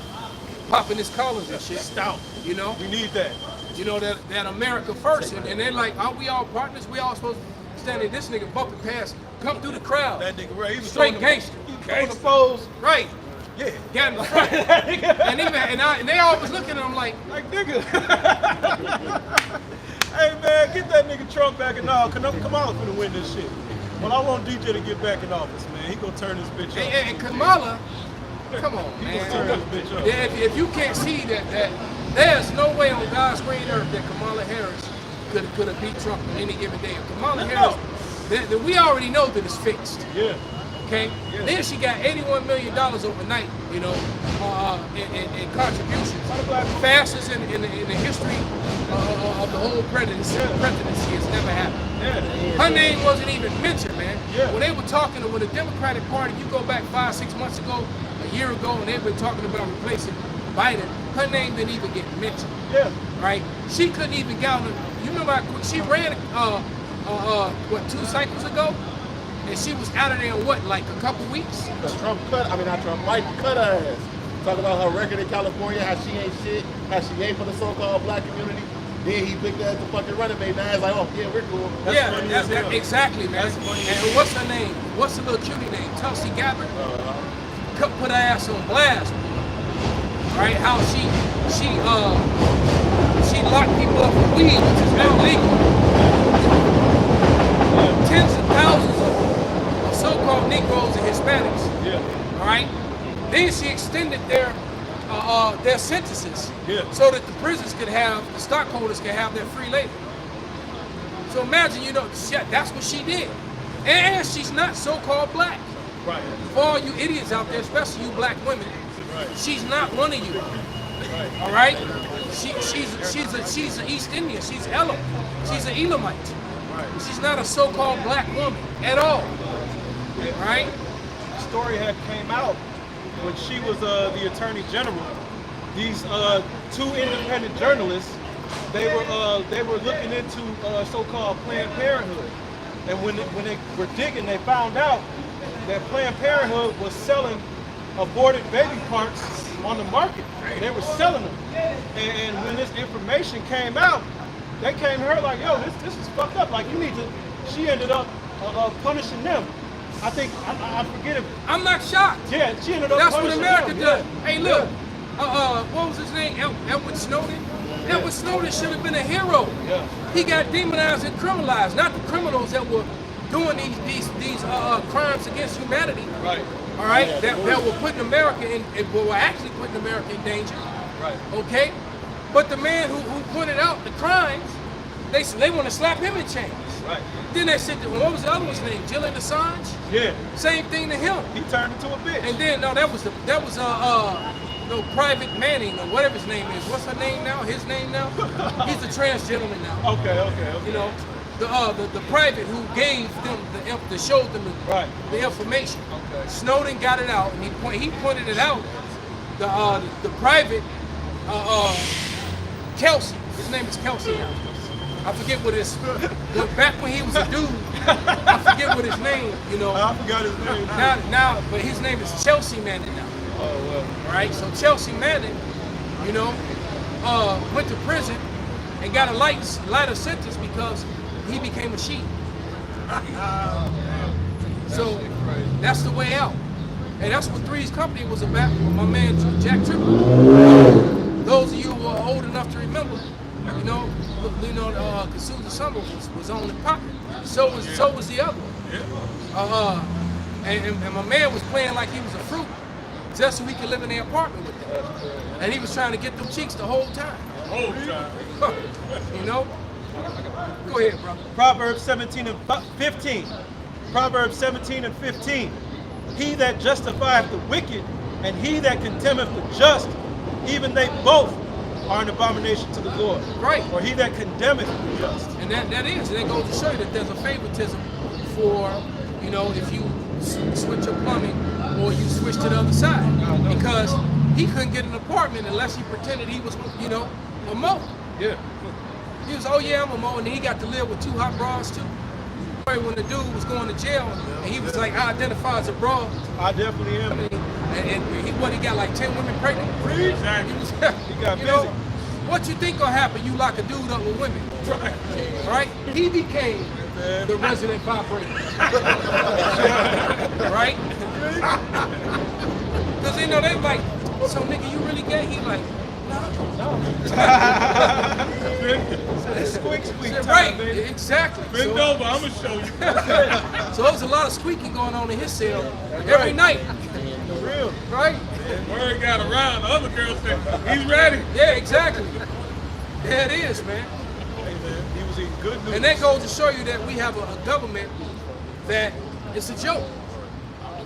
popping his collars and shit. Stout. You know? We need that. You know, that America first. And they're like, aren't we all partners? We all supposed to stand there. This nigga bumping past, come through the crowd. That nigga, right? He was Straight throwing gangster. He was throwing the foes. Right. Yeah. Got in the front. and they always looking at him like nigga. Hey man, get that nigga Trump back in office. Kamala finna win this shit. Well, I want DJ to get back in office, man. He gonna turn this bitch up. and Kamala, come on, He man. gonna turn this bitch up. Yeah, if you can't see that there's no way on God's green earth that Kamala Harris could have beat Trump on any given day. If Kamala Harris, then we already know that it's fixed. Yeah. Okay. Yeah. Then she got $81 million overnight, you know, in contributions. Fastest in the history of the whole presidency. It's never happened. Yeah. Her name wasn't even mentioned, man. Yeah. When they were talking with the Democratic Party, you go back 5-6 months ago, a year ago, and they've been talking about replacing Biden. Her name didn't even get mentioned. Yeah. Right? She couldn't even get on the. You remember how quick she ran? 2 cycles ago? And she was out of there in what, like a couple weeks? Biden cut her ass. Talk about her record in California, how she ain't shit, how she ain't for the so-called black community. Then he picked her as the fucking running mate. Now it's like, oh yeah, we're cool. Exactly, man. And what's her name? What's the little cutie name? Tulsi Gabbard? Put her ass on blast. Right? How she locked people up for weed, which is now legal. Tens of thousands of so-called Negroes and Hispanics. Yeah. All right. Then she extended their sentences, so that the prisons could have, the stockholders could have their free labor. So imagine, you know, that's what she did. And she's not so-called black. Right. For all you idiots out there, especially you black women, Right. she's not one of you. Right. All right. She's an East Indian. She's Elam. She's an Elamite. Right. She's not a so-called black woman at all. Right. The story had came out when she was the attorney general. These 2 independent journalists, they were looking into so-called Planned Parenthood, and when they were digging, they found out that Planned Parenthood was selling aborted baby parts on the market. They were selling them, and when this information came out, they came to her like, yo, this is fucked up. Like, you need to. She ended up punishing them. I think I forget if. I'm not shocked. Yeah, she ended up. That's what punishing America them. does. Yeah. Hey, look. What was his name? Edward Snowden. Yeah. Edward Snowden should have been a hero. Yeah. He got demonized and criminalized, not the criminals that were doing these crimes against humanity. Right. All right, that were putting America in, were actually putting America in danger. Right. Okay, but the man who pointed out the crimes, they want to slap him in chains. Right. Then they said, what was the other one's name? Julian Assange. Yeah. Same thing to him. He turned into a bitch. And then no, that was Private Manning or whatever his name is. What's her name now? His name now? He's a trans gentleman now. Okay. You know, the private who gave them showed them the information. Okay. Snowden got it out, and he pointed it out. The private Kelsey. His name is Kelsey now. I forget what his. But back when he was a dude, I forget what his name. You know. I forgot his name. Now, but his name is Chelsea Manning now. Oh well. All right, so Chelsea Manning, you know, went to prison and got a lighter sentence because he became a sheep. So that's the way out. And that's what Three's Company was about with my man Jack Tripper. Those of you who are old enough to remember, Consumer Summer was on the pocket. So was the other one. And my man was playing like he was a fruit, just so he could live in the apartment with them. And he was trying to get them cheeks the whole time. You know? Go ahead, bro. Proverbs 17 and 15. Proverbs 17 and 15. He that justifieth the wicked and he that condemneth the just, even they both are an abomination to the Lord. Right. Or he that condemneth the just. And that goes to show you that there's a favoritism for, if you switch your plumbing or you switch to the other side. Because he couldn't get an apartment unless he pretended he was, a Mo. Yeah. He was, oh yeah, I'm a Mo, and then he got to live with 2 hot bras too. When the dude was going to jail, and he was like, I identify as a bra. I definitely am. And he got like 10 women pregnant. Exactly. He got busy. What you think gonna happen? You lock a dude up with women, right? He became the resident vibrator, right? Because they like, so nigga, you really gay? He like, no. Squeak time, right, baby. Exactly. Bend over, I'm gonna show you. So there's a lot of squeaking going on in his cell every night. For real. Right? Word got around, the other girl said, he's ready. Yeah, exactly. Yeah, it is, man. Hey, man, he was eating good news. And that goes to show you that we have a government that it's a joke.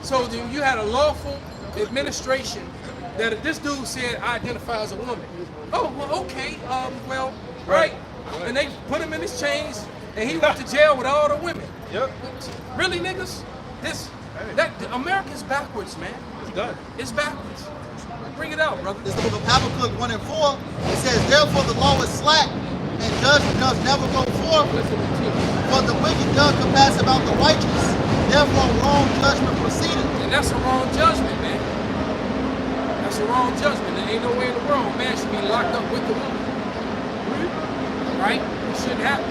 So you had a lawful administration that if this dude said, I identify as a woman. Oh, well, okay, right. And they put him in his chains, and he went to jail with all the women. Yep. Really, niggas? America's backwards, man. It's done. It's backwards. Bring it out, brother. This is the book of Habakkuk 1 and 4. It says, therefore the law is slack, and judgment does never go forth. For the wicked does compass about the righteous. Therefore wrong judgment proceeded. And that's a wrong judgment, man. That's a wrong judgment. There ain't no way in the world man should be locked up with the woman. Right? It shouldn't happen.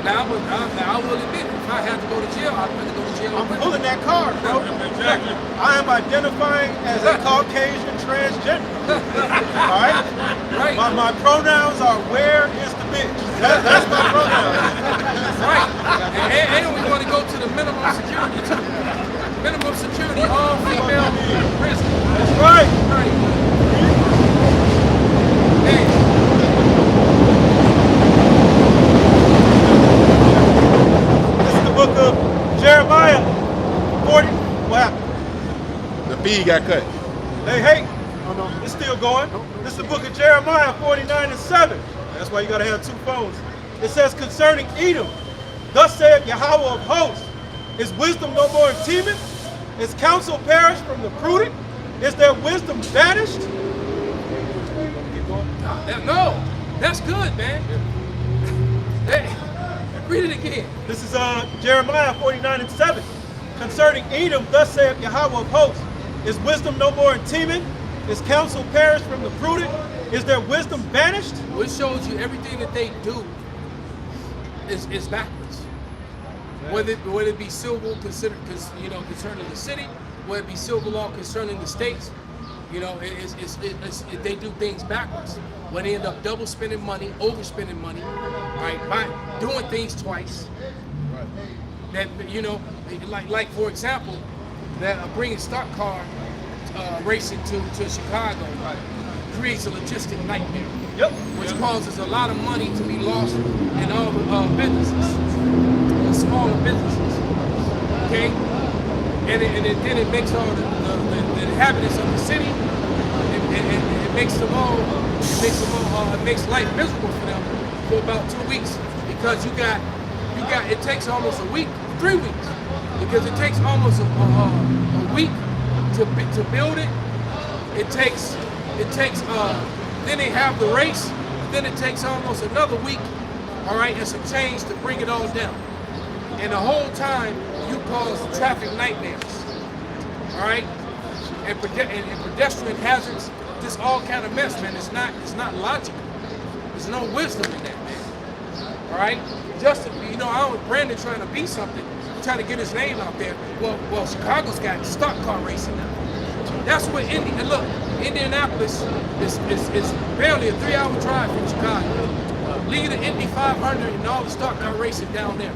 Now, I will admit, if I had to go to jail, I'd rather go to jail. I'm pulling that card, bro. Exactly. I am identifying as a Caucasian transgender. All right? Right. My pronouns are where is the bitch. That's my pronoun. Right. And we want to go to the minimum security, too. Minimum security, all female prison. That's right. Right. Hey. Book of Jeremiah 40. What happened? The feed got cut. Hey. Oh, no. It's still going. This is the book of Jeremiah 49 and 7. That's why you got to have 2 phones. It says, concerning Edom, thus saith Yahweh of hosts, is wisdom no more in Teman? Is counsel perished from the prudent? Is their wisdom vanished? Keep going. No, that's good, man. Hey. Read it again. This is Jeremiah 49 and 7. Concerning Edom, thus saith Yahweh of hosts, is wisdom no more in Teman? Is counsel perished from the prudent? Is their wisdom vanished? Well, it shows you everything that they do is backwards. Yeah. Whether it be civil concerning the city, whether it be civil law concerning the states, they do things backwards. When they end up double spending money, overspending money, right? By doing things twice. Right. That like for example, that bringing stock car racing to Chicago, right, creates a logistic nightmare. Yep. Which causes a lot of money to be lost in all the businesses, the smaller businesses. Okay, and then it makes all the inhabitants of the city. It makes them all. It makes life miserable for them for about 2 weeks because you got. It takes almost a week, 3 weeks, because it takes almost a week to build it. It takes. Then they have the race. Then it takes almost another week, all right, and some change to bring it all down. And the whole time you cause traffic nightmares, all right, and pedestrian hazards. Just all kind of mess, man. It's not logical. There's no wisdom in that, man. All right. Brandon trying to be something. trying to get his name out there. Well, Chicago's got stock car racing now. That's what and look, Indianapolis is barely a 3-hour drive from Chicago. Lead the Indy 500 and all the stock car racing down there.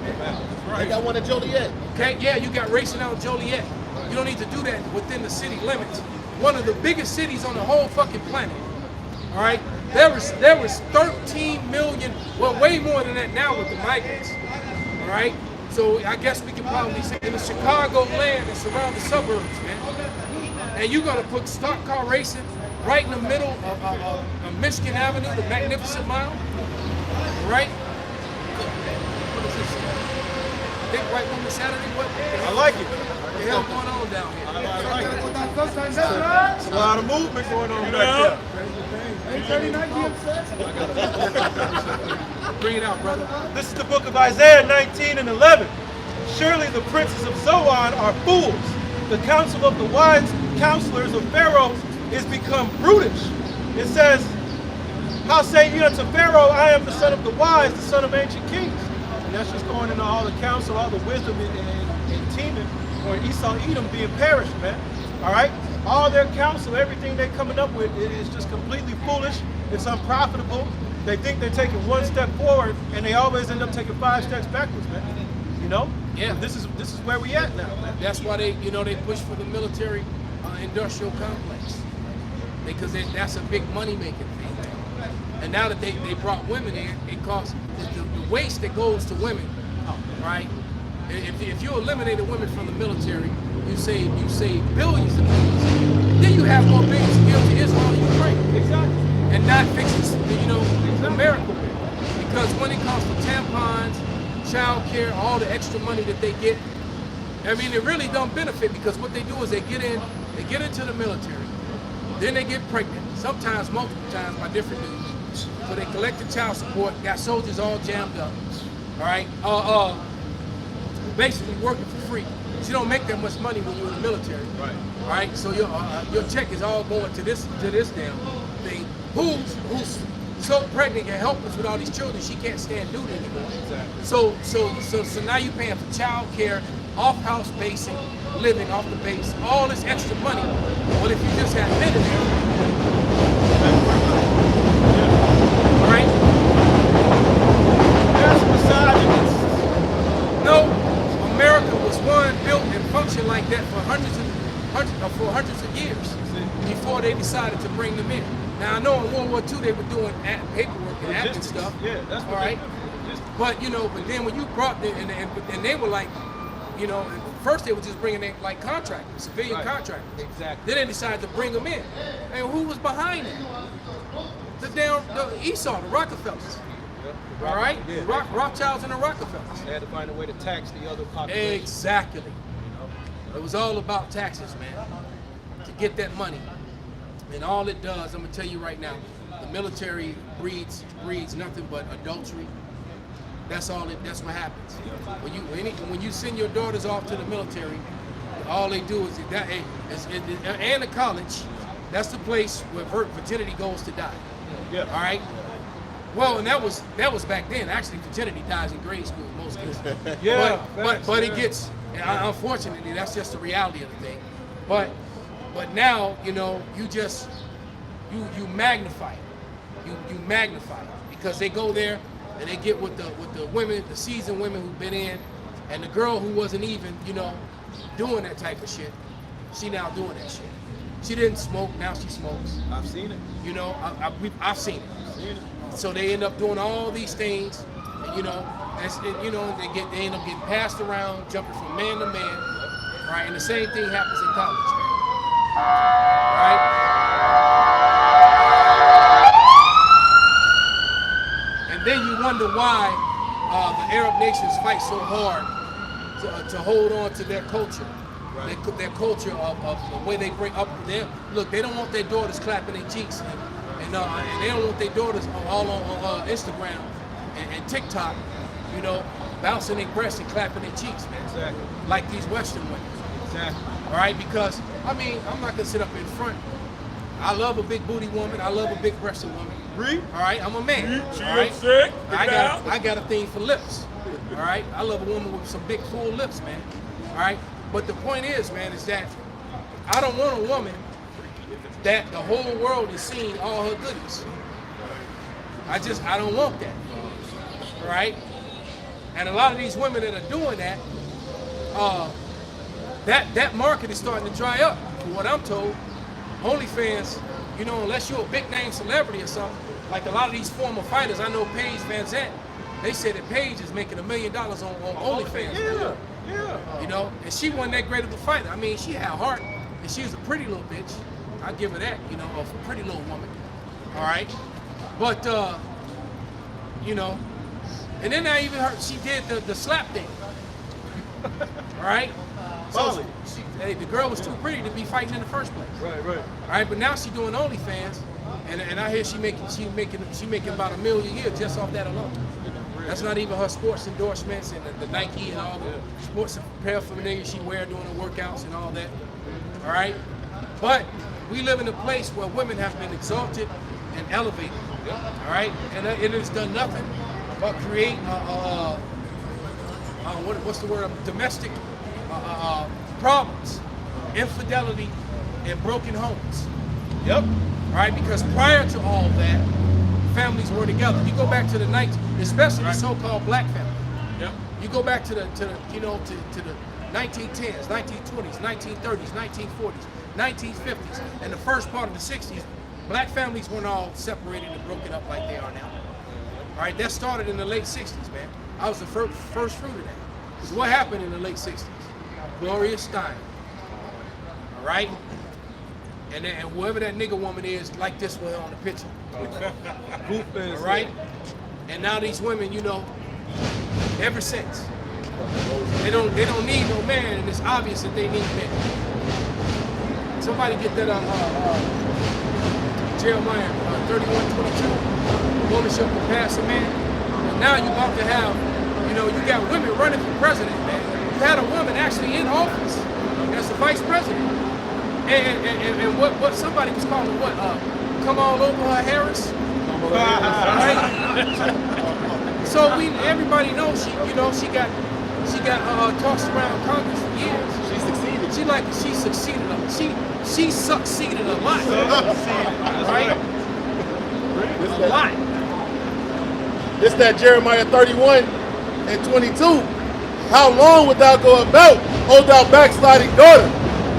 They got one at Joliet. Okay, yeah, you got racing out in Joliet. You don't need to do that within the city limits. One of the biggest cities on the whole fucking planet. All right, there was 13 million, well, way more than that now with the migrants. All right, so I guess we can probably say in the Chicago land and surrounding suburbs, man. And you're gonna put stock car racing right in the middle of Michigan Avenue, the Magnificent Mile, right? What is this? Big White Woman Saturday? What? I like it. What the hell going on down here? I like it. There's a lot of movement going on back there. Bring it out, brother. This is the book of Isaiah 19 and 11. Surely the princes of Zoan are fools. The counsel of the wise counselors of Pharaoh is become brutish. It says, how say ye unto Pharaoh, I am the son of the wise, the son of ancient kings. And that's just going into all the counsel, all the wisdom in Teman or Esau, Edom being perished, man. All right? All their counsel, everything they're coming up with, it is just completely foolish. It's unprofitable. They think they're taking one step forward, and they always end up taking 5 steps backwards, man. You know? Yeah. This is where we at now, man. That's why they push for the military industrial complex, because that's a big money making thing. And now that they brought women in, it costs the waste that goes to women, right? If you eliminate the women from the military, you save billions of dollars. Then you have more babies to give to Israel and Ukraine. Exactly. And not fixes America. Because when it comes to tampons, child care, all the extra money that they get, I mean, it really don't benefit, because what they do is they get into the military, then they get pregnant, sometimes multiple times by different dudes. So they collect the child support, got soldiers all jammed up, all right? Basically working for free. You don't make that much money when you're in the military, right? All right, so your check is all going to this damn thing. Who's so pregnant and helpless with all these children, she can't stand duty anymore. Exactly. So now you're paying for child care, off-house basic, living off the base, all this extra money. Well, if you just had men in there, all right? That's misogynist. No, America was built and functioned like that for hundreds of years before they decided to bring them in. Now I know in World War II they were doing paperwork and admin stuff. Yeah, that's all right. But but then when you brought them and they were like, first they were just bringing in like contractors, civilian contractors. Exactly. Then they decided to bring them in, and who was behind it? The Esau, the Rockefellers. All right, yeah. Rothschilds and the Rockefellers. They had to find a way to tax the other population. Exactly. It was all about taxes, man, to get that money. And all it does, I'm gonna tell you right now, the military breeds nothing but adultery. That's what happens. When you send your daughters off to the military, all they do is and the college. That's the place where virginity goes to die. Yeah. All right. Well, and that was back then. Actually, virginity dies in grade school in most cases. Yeah. But it gets. Unfortunately, that's just the reality of the thing. But now, you magnify it. You magnify it, because they go there and they get with the women, the seasoned women who've been in, and the girl who wasn't even, doing that type of shit. She now doing that shit. She didn't smoke, now she smokes. I've seen it. I've seen it. So they end up doing all these things, and, they end up getting passed around, jumping from man to man, right? And the same thing happens in college, right? And then you wonder why the Arab nations fight so hard to hold on to their culture. Right. Their culture of the way they bring up them. Look, they don't want their daughters clapping their cheeks, and they don't want their daughters all on Instagram and TikTok, bouncing their breasts and clapping their cheeks, man. Exactly. Like these Western women. Exactly. All right, because I'm not gonna sit up in front. I love a big booty woman. I love a big breasted woman. Read. All right, I'm a man. She all right? upset. I got a thing for lips. All right, I love a woman with some big full lips, man. All right, but the point is, man, is that I don't want a woman that the whole world is seeing all her goodies. I don't want that. All right, and a lot of these women that are doing that, that market is starting to dry up. From what I'm told, OnlyFans, you know, unless you're a big name celebrity or something, like a lot of these former fighters, I know Paige Van Zandt, they said that Paige is making $1 million on OnlyFans. Yeah. You know, and she wasn't that great of a fighter. I mean, she had heart, and she was a pretty little bitch. I give her that, you know, a pretty little woman. All right, but you know, and then I even heard she did the slap thing. All right. So hey, the girl was too pretty to be fighting in the first place. Right. All right, but now she's doing OnlyFans, and I hear she making about $1 million a year just off that alone. That's not even her sports endorsements and the Nike and all the sports paraphernalia she wear during the workouts and all that. All right, but we live in a place where women have been exalted and elevated. All right, and it has done nothing but create what's the word? Domestic problems, infidelity, and broken homes. Yep. All right, because prior to all that, families were together. You go back to the 90s, especially the so-called black family. Yep. You go back to the 1910s, 1920s, 1930s, 1940s, 1950s, and the first part of the 60s. Black families weren't all separated and broken up like they are now. All right, that started in the late 60s, man. I was the first fruit of that. Because what happened in the late 60s? Gloria Steinem. All right? And whoever that nigga woman is, like this one on the picture. Goofy. All right? And now these women, you know, ever since, they don't need no man, and it's obvious that they need men. Somebody get that Jeremiah 31:22. A woman shall compass a man. And now you're about to have, you know, you got women running for president, man. You had a woman actually in office as the vice president. And what somebody was calling what? Come all over her Harris. Right? So everybody knows she got tossed around Congress for years. She succeeded. She succeeded a lot. Right? A lot. This that Jeremiah 31:22. How long wilt thou go about, O thou backsliding daughter?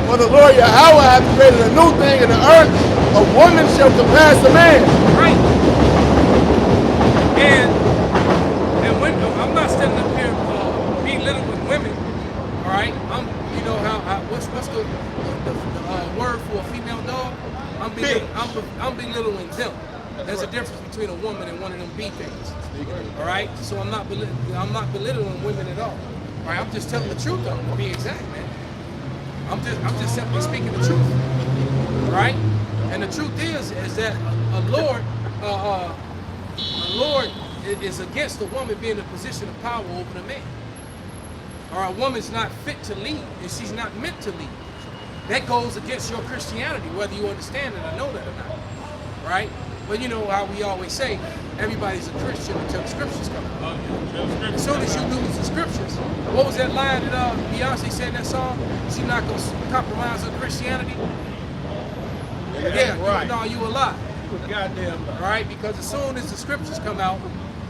For the Lord Yahweh hath created a new thing in the earth. A woman shall compass a man. Right. And when I'm not standing up here belittling women. All right. You know what's the word for a female dog? I'm belittling them. There's a difference between a woman and one of them B things. All right. So I'm not belittling women at all. All right. I'm just telling the truth, though, to be exact, man. I'm just simply speaking the truth. All right. And the truth is that a Lord is against a woman being in a position of power over the man. Or a woman's not fit to lead, and she's not meant to lead. That goes against your Christianity, whether you understand it or know that or not. Right? But you know how we always say, everybody's a Christian until the scriptures come out. As soon as you lose the scriptures, what was that line that Beyonce said in that song? She's not going to compromise her Christianity? Yeah, right. No, you a lie. You a goddamn lie. Right? Because as soon as the scriptures come out,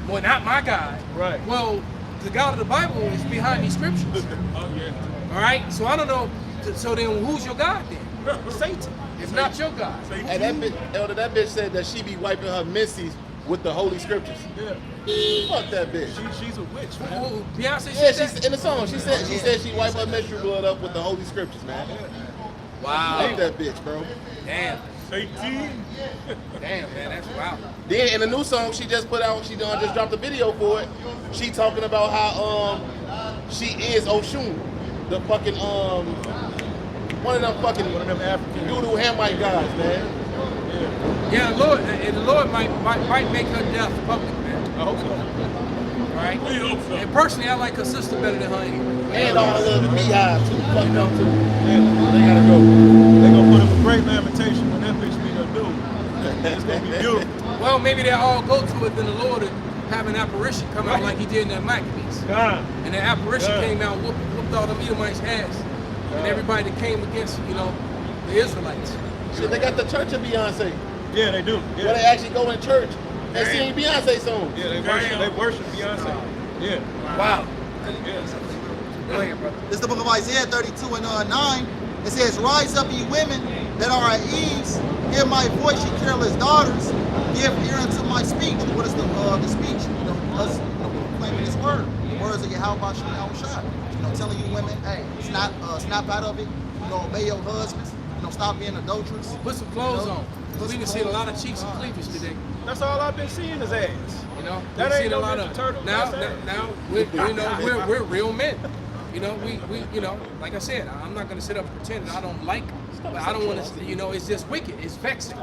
well, not my God. Right. Well, the God of the Bible is behind these scriptures. All right? So I don't know. So then who's your God then? Satan. It's not your God. And that bitch said that she be wiping her missies with the holy scriptures. Yeah. Fuck that bitch. She's a witch, man. Oh, Beyonce Yeah, said she's in the song. She said she wiped her menstrual blood up with the holy scriptures, man. Wow. Fuck that bitch, bro. Damn. 18. Damn, man, that's wild. Then in the new song she just put out, she just dropped a video for it. She talking about how she is Oshun, the fucking one of them African voodoo Hamite guys, man. Yeah, the Lord might make her death public, man. I hope so. Right? We hope so. And personally, I like her sister better than her anyway. And all the little beehive too. Fuck them too. They gotta go. They gonna put up a great lamentation when that bitch meet her dude. It's gonna be beautiful. Well, maybe they'll all go to it, then the Lord will have an apparition come out like he did in that Maccabees. And the apparition came out, whooped all the Edomites' ass. And everybody that came against, the Israelites. Shit, they got the church of Beyonce. Yeah, they do. Yeah. Where they actually go in church and sing Beyonce songs. Yeah, they worship Beyonce. Yeah. Wow. Yeah. Go ahead, brother. This is the book of Isaiah 32 and 9. It says, "Rise up, ye women that are at ease. Hear my voice, ye careless daughters. Give ear unto my speech." What is the speech? Us proclaiming His word. The words of Yahweh Shai. Telling you women, hey, snap out of it. Obey your husbands. Stop being adulterous. Put some clothes on. We done seen a lot of cheeks and cleavage today. That's all I've been seeing is ass. That ain't seen no a lot of turtle. now we're real men. We like I said, I'm not gonna sit up and pretend that I don't like, but I don't want to. It's just wicked. It's vexing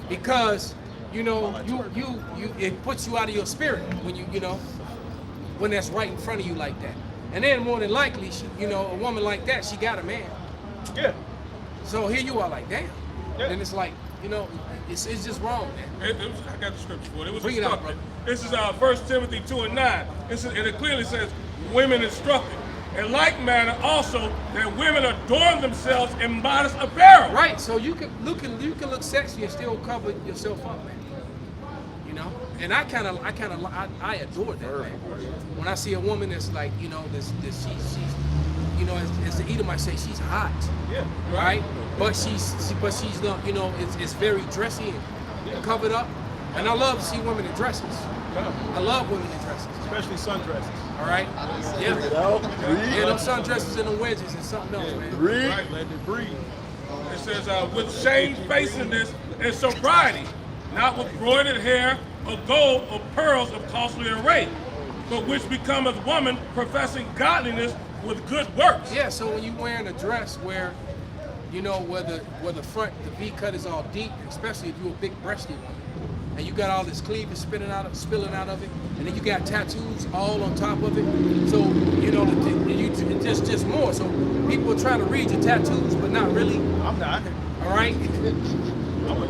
because it puts you out of your spirit when when that's right in front of you like that. And then more than likely, a woman like that, she got a man. Yeah. So here you are, like, damn. Yeah. And it's like, it's just wrong, man. I got the scripture for it. It was Bring it out, instructed. brother. This is 1 Timothy 2 and 9. And it clearly says, women instructed. In like manner also, that women adorn themselves in modest apparel. Right. So you can look sexy and still cover yourself up, man. And I adore that, man. When I see a woman that's like, she's as the Edomite say, she's hot. Yeah. Right? But she's it's very dressy and covered up. And I love to see women in dresses. I love women in dresses. Especially sundresses. All right? Yeah. Yeah, those sundresses and the wedges and something else, man. Right, let it breathe. It says, with shamefacedness and sobriety, not with broidered hair or gold or pearls of costly array, but which becometh woman professing godliness with good works. Yeah, so when you wearing a dress where, where the front, the V cut is all deep, especially if you're a big breasted woman, and you got all this cleavage spilling out of it, and then you got tattoos all on top of it, so it's just more. So people are trying to read your tattoos, but not really. I'm not. All right.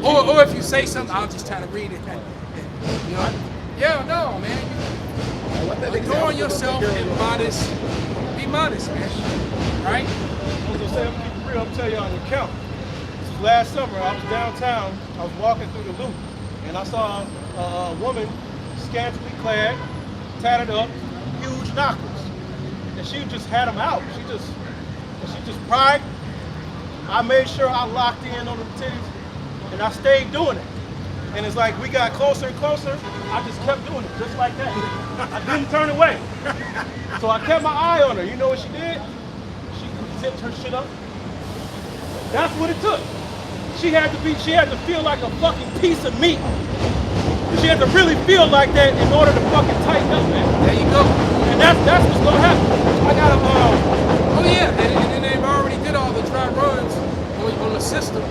Or if you say something, I'll just try to read it. Yeah, no, man. Adorn yourself and modest. Be modest, man. Right? I was gonna say, I'm gonna keep it real. I'm gonna tell you on the count. This was last summer. I was downtown. I was walking through the loop, and I saw a woman scantily clad, tatted up, huge knuckles, and she just had them out. She just pried. I made sure I locked in on the titties, and I stayed doing it. And it's like we got closer and closer. I just kept doing it, just like that. I didn't turn away. So I kept my eye on her. You know what she did? She zipped her shit up. That's what it took. She had to feel like a fucking piece of meat. She had to really feel like that in order to fucking tighten up, man. There you go. And that's what's gonna happen. I got a Oh yeah, and they've already did all the dry runs on the system.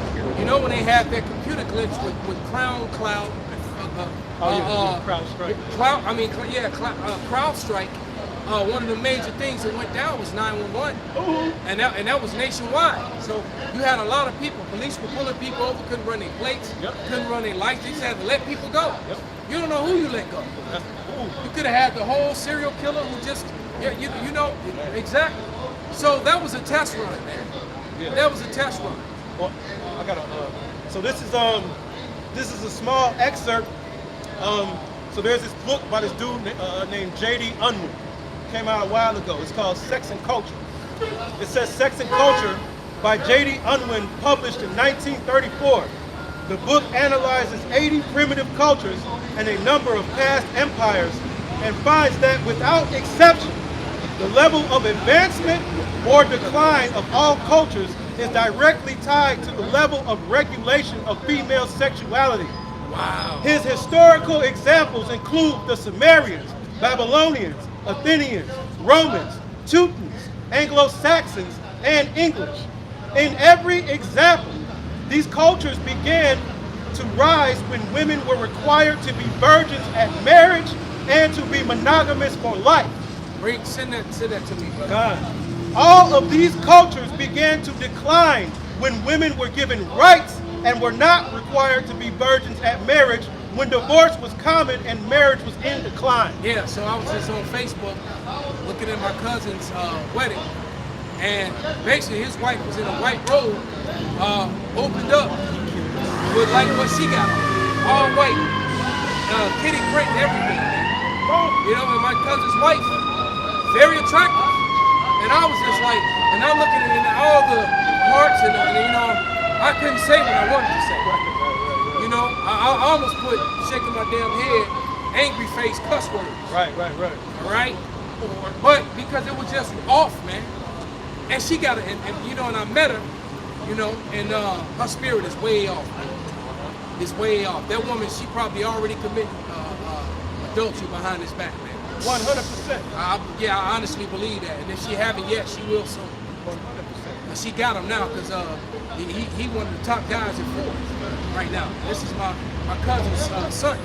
When they have that computer glitch with Crown Cloud, CrowdStrike. CrowdStrike. One of the major things that went down was 911, and that was nationwide. So you had a lot of people. Police were pulling people over, couldn't run their plates, couldn't run their lights. They just had to let people go. You don't know who you let go. You could have had the whole serial killer who just, exactly. So that was a test run, man. Yeah. That was a test run. Well, I got so this is a small excerpt. So there's this book by this dude named J.D. Unwin. Came out a while ago. It's called Sex and Culture. It says Sex and Culture by J.D. Unwin, published in 1934. The book analyzes 80 primitive cultures and a number of past empires and finds that without exception, the level of advancement or decline of all cultures is directly tied to the level of regulation of female sexuality. Wow. His historical examples include the Sumerians, Babylonians, Athenians, Romans, Teutons, Anglo-Saxons, and English. In every example, these cultures began to rise when women were required to be virgins at marriage and to be monogamous for life. Send that to me, brother. God. All of these cultures began to decline when women were given rights and were not required to be virgins at marriage when divorce was common and marriage was in decline. Yeah, so I was just on Facebook looking at my cousin's wedding, and basically his wife was in a white robe, opened up with like what she got on, all white, kitty print and everything, man. You know, and my cousin's wife, very attractive, and I was just like, and I'm looking at all the hearts and you know, I couldn't say what I wanted to say. You know, I almost put shaking my damn head, angry face, cuss words. Right. All right, but because it was just off, man. And she got it, and you know, and I met her, you know, and her spirit is way off, man. It's way off. That woman, she probably already committed adultery behind his back, man. 100%. Yeah, I honestly believe that. And if she haven't yet, she will soon. 100%. And she got him now because he one of the top guys in Ford right now. This is my cousin's son.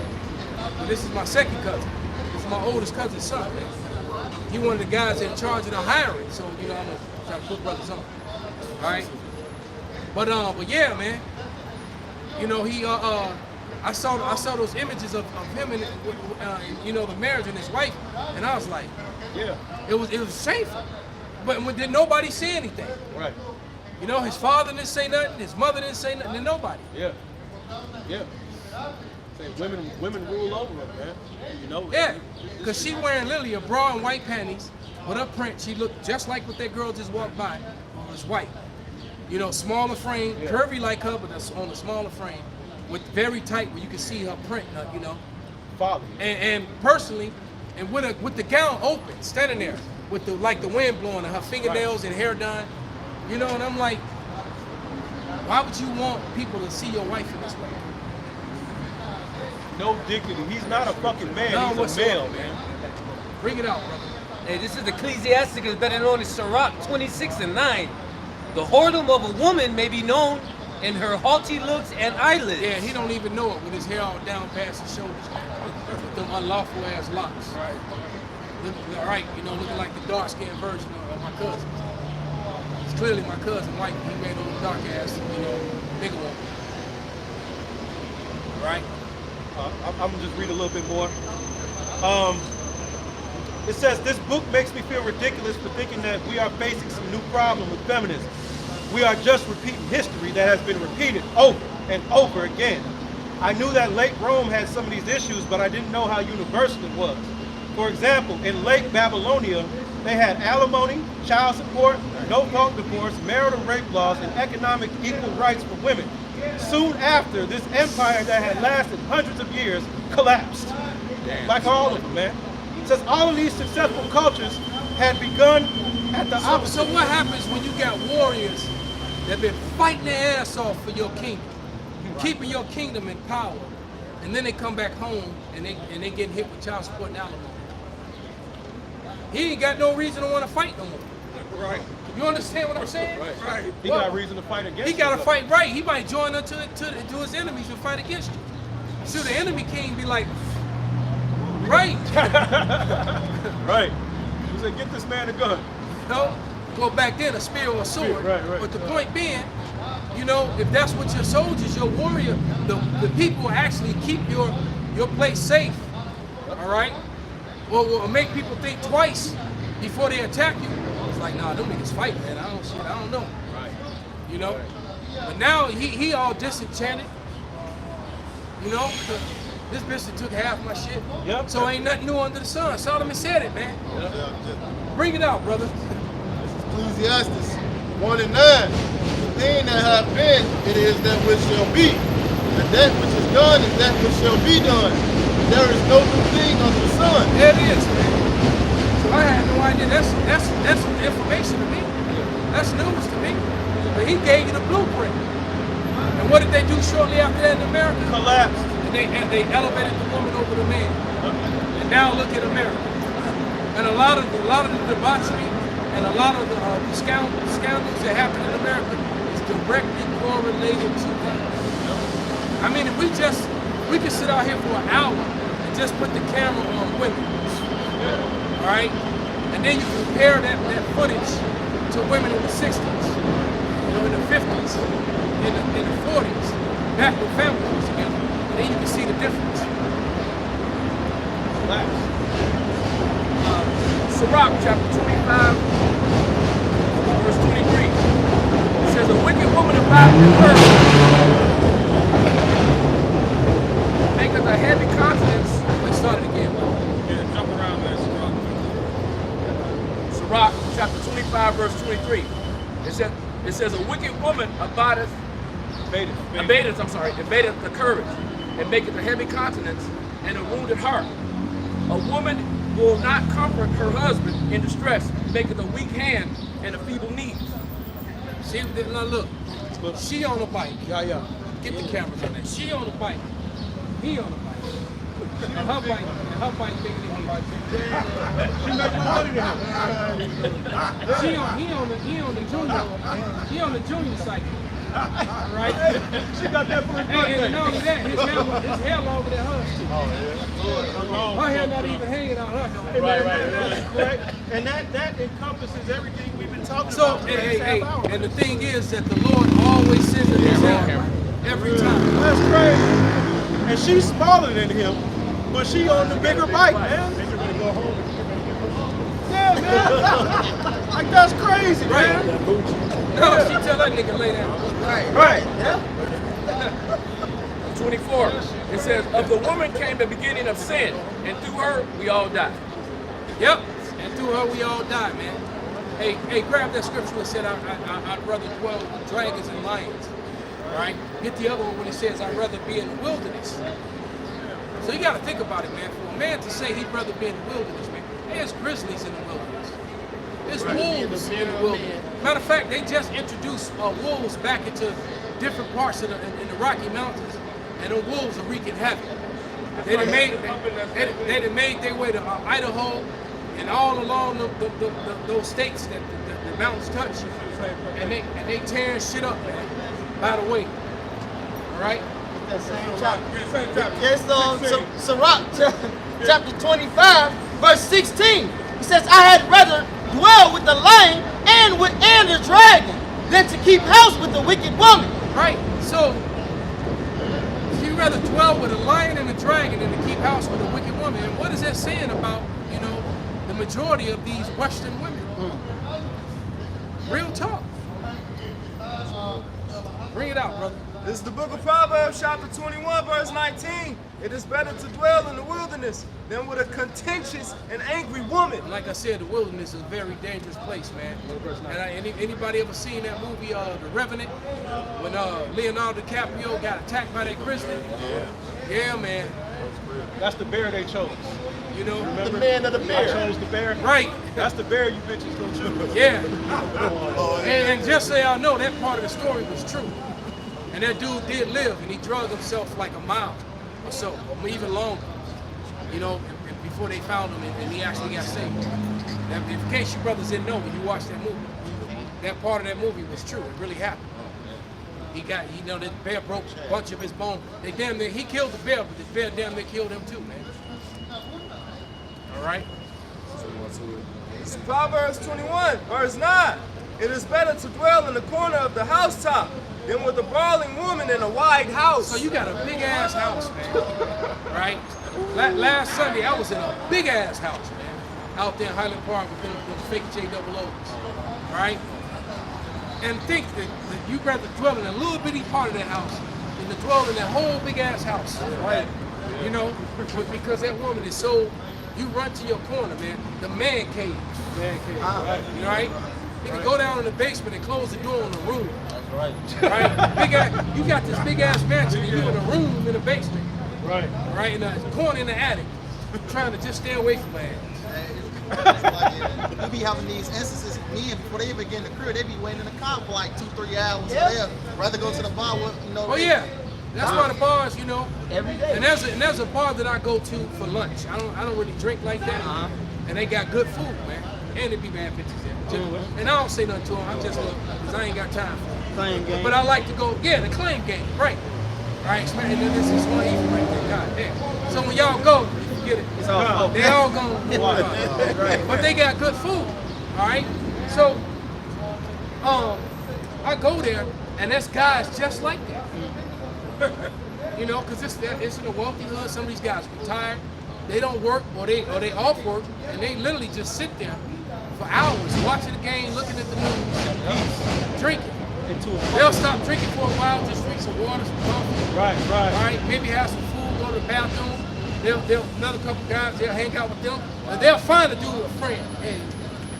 And this is my second cousin. This is my oldest cousin's son, man. He one of the guys in charge of the hiring. So, you know, I'm going to try to put brothers on. All right? But yeah, man. You know, he I saw those images of him and you know, the marriage and his wife, and I was like, yeah, it was shameful. But did nobody say anything? Right. You know, his father didn't say nothing, his mother didn't say nothing, and nobody. Yeah. Say women rule over them, man. You know. Yeah, because she wearing literally a bra and white panties with her print. She looked just like what that girl just walked by. It was white. You know, smaller frame, curvy like her, but that's on a smaller frame, with very tight where you can see her print. You know. Father. And personally, and with the gown open, standing there with the wind blowing and her fingernails and hair done. You know, and I'm like, why would you want people to see your wife in this way? No dignity. He's not a fucking man. No, he's a male, man. Bring it out, brother. Hey, this is Ecclesiasticus, better known as Sirach 26:9. The whoredom of a woman may be known in her haughty looks and eyelids. Yeah, he don't even know it with his hair all down past his shoulders, with them unlawful ass locks. Right, you know, looking like the dark skinned version of my cousin. It's clearly my cousin, white. He made a little dark ass, you know, bigger one. Right. I'm gonna just read a little bit more. It says, this book makes me feel ridiculous for thinking that we are facing some new problem with feminism. We are just repeating history that has been repeated over and over again. I knew that late Rome had some of these issues, but I didn't know how universal it was. For example, in late Babylonia, they had alimony, child support, no-fault divorce, marital rape laws, and economic equal rights for women. Soon after, this empire that had lasted hundreds of years collapsed. Like all of them, man. It says all of these successful cultures had begun at the opposite. So what happens when you got warriors that been fighting their ass off for your kingdom, keeping your kingdom in power, and then they come back home and they getting hit with child support and alimony? He ain't got no reason to want to fight no more. Right. You understand what I'm saying? Right. He got reason to fight against He got to fight right. He might join up to his enemies and fight against you. So the enemy king be like, right. Right. He said, get this man a gun. No, go back then, a spear or a sword. Right. But the point being, you know, if that's what your soldiers, your warrior, the people actually keep your place safe. All right? Or make people think twice before they attack you. It's like, nah, them niggas fight, man. I don't know. Right. You know? But now he all disenchanted. You know? This bitch that took half my shit. Yep. So ain't nothing new under the sun. Solomon said it, man. Yep. Bring it out, brother. Ecclesiastes 1:9. The thing that hath been, it is that which shall be. And that which is done is that which shall be done. There is no new thing under the sun. There it is, man. So I had no idea. That's information to me. That's news to me. But he gave you the blueprint. And what did they do shortly after that in America? Collapsed. And they elevated the woman over the man. And now look at America. And a lot of the debauchery and a lot of the scandals that happen in America is directly correlated to that. I mean, if we could sit out here for an hour and just put the camera on women, all right? And then you compare that footage to women in the 60s, you know, in the 50s, in the 40s, back when families was together. And then you can see the difference. Sirach chapter 25, verse 23. It says, a wicked woman abideth in her, maketh a heavy countenance. Let's start it again, bro. Yeah, jump around there. Sirach chapter 25, verse 23. It says, a wicked woman invadeth the courage, and maketh a heavy countenance and a wounded heart. A woman will not comfort her husband in distress, maketh a weak hand and a feeble knee. See, now look, she on the bike. Yeah. Get the cameras on that. She on the bike. He on the bike. And her bike bigger than his. She make more money than him. He on the junior cycle. Right? She got that for her And birthday. not only that, his hair longer than hers too. Her hair not even hanging out her nose. Right. And that encompasses everything we've been talking So, about. for the last half hour. and the thing is that the Lord always sends an example every time. That's crazy. And she's smaller than him, but she on the bigger bike, man. Yeah, man. Like, that's crazy, man. No, she tell that nigga lay down. Right. 24. It says, of the woman came the beginning of sin, and through her we all die. Yep, and through her we all die, man. Hey, grab that scripture that said, I'd rather dwell with dragons and lions. All right? Get the other one when it says, I'd rather be in the wilderness. So you got to think about it, man. For a man to say he'd rather be in the wilderness, man, there's grizzlies in the wilderness. There's wolves in the wilderness. Matter of fact, they just introduced wolves back into different parts of in the Rocky Mountains, and the wolves are wreaking havoc. They done made their way to Idaho and all along those states that the mountains touch, and they tearing shit up, man. By the way, all right. That same chapter. Yes, Sirach chapter 25, verse 16. It says, I had rather dwell with the lion and the dragon than to keep house with the wicked woman. Right. So you rather dwell with a lion and a dragon than to keep house with a wicked woman. And what is that saying about, the majority of these Western women? Real talk. Bring it out, brother. This is the book of Proverbs, chapter 21, verse 19. It is better to dwell in the wilderness than with a contentious and angry woman. Like I said, the wilderness is a very dangerous place, man. And anybody ever seen that movie, The Revenant, when Leonardo DiCaprio got attacked by that grizzly? Yeah, man. That's the bear they chose. The man of the bear. I chose the bear. Right. That's the bear you bitches don't choose. Yeah. And just so y'all know, that part of the story was true. And that dude did live, and he drugged himself like a mile or so, or even longer, before they found him and he actually got saved. Now, in case you brothers didn't know, when you watched that movie, that part of that movie was true. It really happened. The bear broke a bunch of his bones. He killed the bear, but the bear damn near killed him too, man. All right? This is Proverbs 21, verse 9. It is better to dwell in the corner of the housetop than with a brawling woman in a wide house. So you got a big ass house, man. Right? Last Sunday, I was in a big ass house, man. Out there in Highland Park with those fake JOOs. Right? And think that you'd rather dwell in a little bitty part of that house than to dwell in that whole big ass house. Right? Because that woman is so, you run to your corner, man. The man cave. Right? You can go down in the basement and close the door on the room. Right. You got this big ass mansion and you in a room in the basement. Right. Right, in a corner in the attic. Trying to just stay away from that. We be having these instances, men, before they even get in the crib, they be waiting in the car for like 2-3 hours. They'd rather go to the bar with, Oh yeah. That's why the bars, Every day. And there's a bar that I go to for lunch. I don't really drink like that. And they got good food, man. And they be bad bitches there. And I don't say nothing to them. I just look, because I ain't got time for it. Claim game. But I like to go, the claim game, right. Right, and then this is one even right there, god damn. So when y'all go, you get it. It's all they all gonna but they got good food, all right? So, I go there, and there's guys just like that. You know, because it's in a wealthy hood. Some of these guys retired. They don't work or they off work, and they literally just sit there for hours watching the game, looking at the news, drinking. They'll stop drinking for a while, just drink some water, some coffee. Right. Maybe have some food, go to the bathroom. They'll another couple guys, they'll hang out with them. And they'll find a dude with a friend. Hey,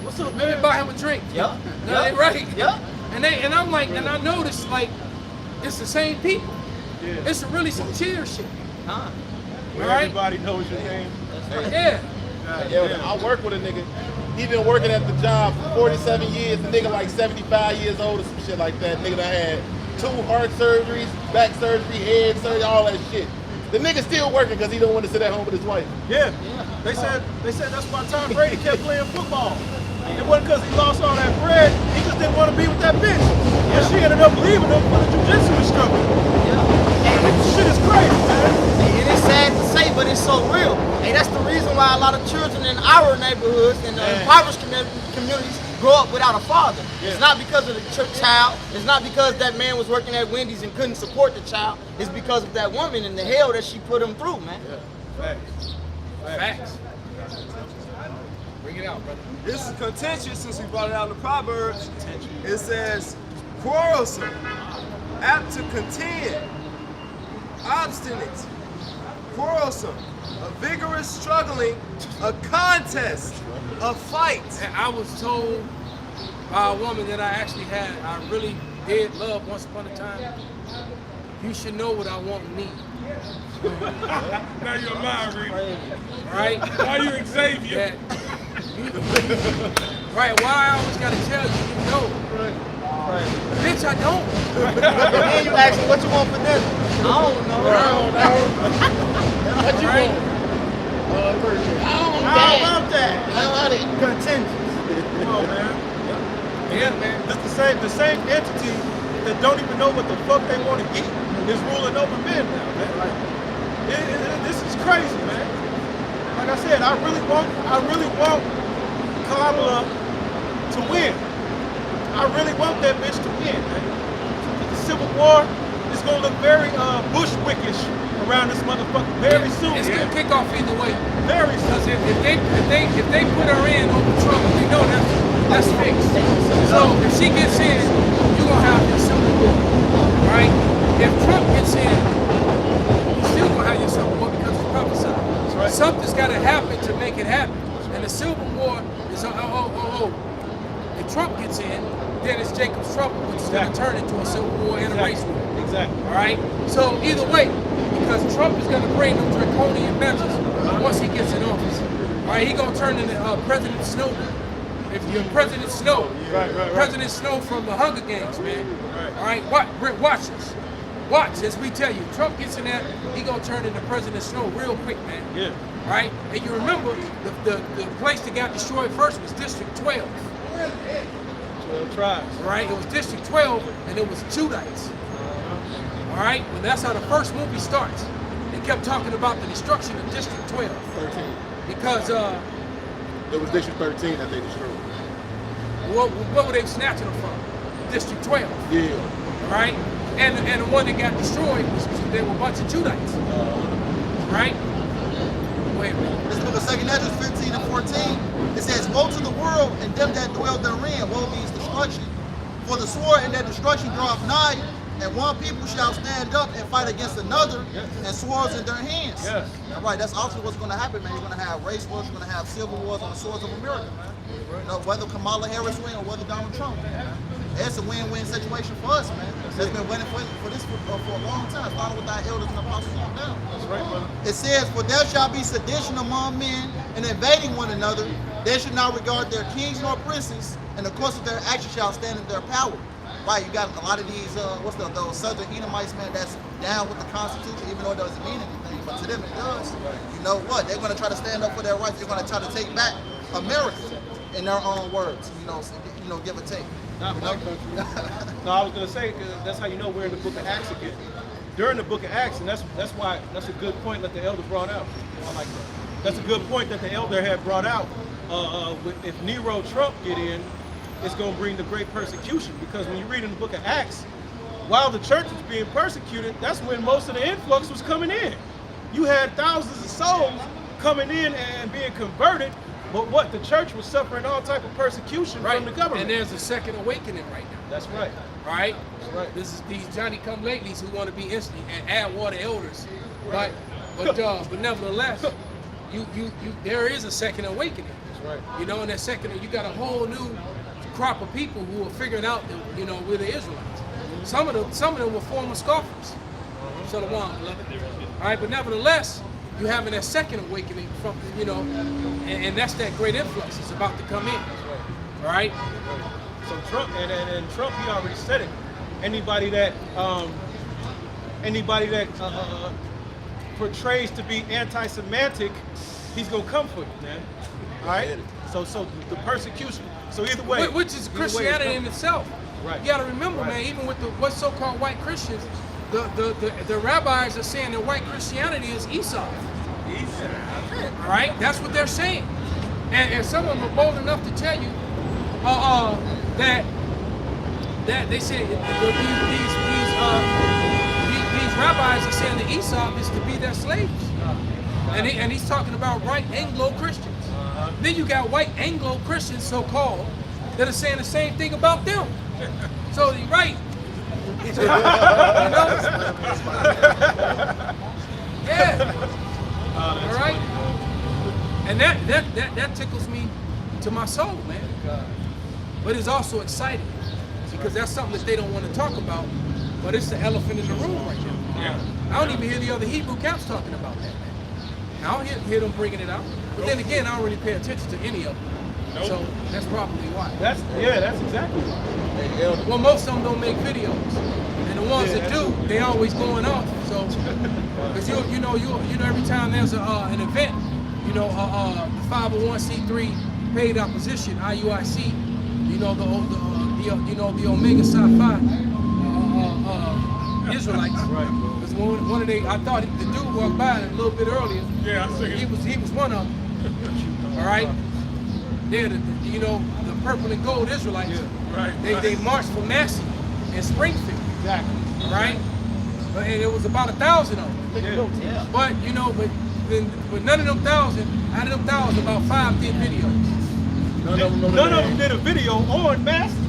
what's up, man? Buy him a drink. Yep. No, they right. Yep. And I'm like, and I noticed like it's the same people. Yeah. It's really some cheer shit. Huh. Where Right? everybody knows your name. Yeah. Yeah, I work with a nigga. He been working at the job for 47 years. The nigga like 75 years old or some shit like that. Nigga done had 2 heart surgeries, back surgery, head surgery, all that shit. The nigga still working because he don't want to sit at home with his wife. Yeah. They said that's why Tom Brady kept playing football. It wasn't because he lost all that bread. He just didn't want to be with that bitch. And she ended up leaving him for the jiu-jitsu instructor. Shit is crazy, man. And it's sad to say, but it's so real. And that's the reason why a lot of children in our neighborhoods and the impoverished communities grow up without a father. It's not because of the child. It's not because that man was working at Wendy's and couldn't support the child. It's because of that woman and the hell that she put him through, man. Facts. Bring it out, brother. This is contentious since we brought it out in the Proverbs. It says, quarrelsome, apt to contend, obstinate, quarrelsome, a vigorous struggling, a contest, a fight. And I was told by a woman that I really did love once upon a time, you should know what I want and need. Now you're mine, Reed. Right? Why you Xavier? Right, why I always gotta tell you, you know. Bitch, I don't. Then you ask me what you want for dinner. I don't know. What you Right? want? I don't want that. I want it. Contentious. Come on, man. Yeah, man. It's the same entity that don't even know what the fuck they want to eat is ruling over men now, man. Like, this is crazy, man. Like I said, I really want Kamala to win. I really want that bitch to win, man. The Civil War is gonna look very Bushwickish around this motherfucker very soon. It's gonna kick off either way. Very Because soon. if they put her in over Trump, they know that's fixed. So if she gets in, you're gonna have your Civil War, right? If Trump gets in, you're still gonna have your Civil War because it's prophesied. That's right. Something's gotta happen to make it happen. And the Civil War is if Trump gets in, then it's Jacob's trouble, which is gonna turn into a Civil War and a race war. Exactly. All right. So either way, because Trump is going to bring them draconian measures once he gets in office. All right, he's going to turn into President Snow. If you're President Snow, President Snow from the Hunger Games, man. All right, watch this. Watch as we tell you. Trump gets in there, he's going to turn into President Snow real quick, man. Yeah. All right, and you remember the place that got destroyed first was District 12. 12 tribes. Right, it was District 12, and it was Judites. All right, well, that's how the first movie starts. They kept talking about the destruction of District 12. 13. Because, It was District 13 that they destroyed. what were they snatching them from? District 12. Yeah. All right, and the one that got destroyed was they were a bunch of Judites. Right? Wait a minute. This book of 2 Ezra 15 and 14, it says, woe to the world and them that dwell therein. Woe means destruction. For the sword and their destruction draweth nigh, and one people shall stand up and fight against another, and swords in their hands. Yes. All right, that's also what's going to happen, man. You're going to have race wars, you're going to have civil wars on the swords of America, man. You know, whether Kamala Harris win or whether Donald Trump win, man. It's a win-win situation for us, man. That's been waiting for this for a long time. Starting with our elders and apostles on down. That's right, brother. It says, for there shall be sedition among men and invading one another. They should not regard their kings nor princes, and the course of their action shall stand in their power. Right, you got a lot of these, those Southern Edomites, man, that's down with the Constitution, even though it doesn't mean anything, but to them it does. You know what? They're going to try to stand up for their rights. They're going to try to take back America in their own words, give or take. Not my country. No, I was going to say, because that's how you know we're in the book of Acts again. During the book of Acts, and that's why, that's a good point that the elder brought out. I like that. That's a good point that the elder had brought out. If Nero Trump get in, it's going to bring the great persecution, because when you read in the book of Acts, while the church was being persecuted, that's when most of the influx was coming in. You had thousands of souls coming in and being converted, but what? The church was suffering all type of persecution from the government. And there's a second awakening right now. That's right. Right? That's right. This is these Johnny-come-latelys who want to be instant and add water elders. Right. But nevertheless, there is a second awakening. That's right. You know, in that second, you got a whole new crop of people who are figuring out that, you know, we're the Israelites. Some of them were former scoffers. Shalom, beloved. All right, but nevertheless, you're having that second awakening from, you know, and that's that great influx. It's about to come in. All right. So Trump and Trump, he already said it. Anybody that portrays to be anti-Semitic, he's gonna come for you, man. All right. So the persecution. So either way, which is Christianity in itself. Right. You got to remember, man. Even with what's so-called white Christians, the rabbis are saying that white Christianity is Esau. All right, that's what they're saying, and some of them are bold enough to tell you that they say these rabbis are saying that Esau is to be their slaves, and he's talking about white Anglo Christians. Then you got white Anglo Christians, so-called, that are saying the same thing about them. So you're right. You know? Yeah. All right. And that tickles me to my soul, man. But it's also exciting because that's something that they don't want to talk about. But it's the elephant in the room right now. Yeah. I don't even hear the other Hebrew camps talking about that, man. I don't hear them bringing it out. But then again, I don't really pay attention to any of them. Nope. So that's probably why. that's exactly why. Well, most of them don't make videos, and the ones that do, they always going off. So, because you know, every time there's an event, you know, the 501c3 paid opposition, IUIC, you know, the Omega Psi Phi Israelites. Right. Because one of I thought the dude walked by a little bit earlier. Yeah, I see. He was one of them. All right. They're the purple and gold Israelites. Yeah, right. They marched for Massey in Springfield. Exactly. All right. And it was about 1,000 of them. Yeah. But you know, but none of them 1,000. Out of them 1,000, about 5 did videos. None of them did a video on Master.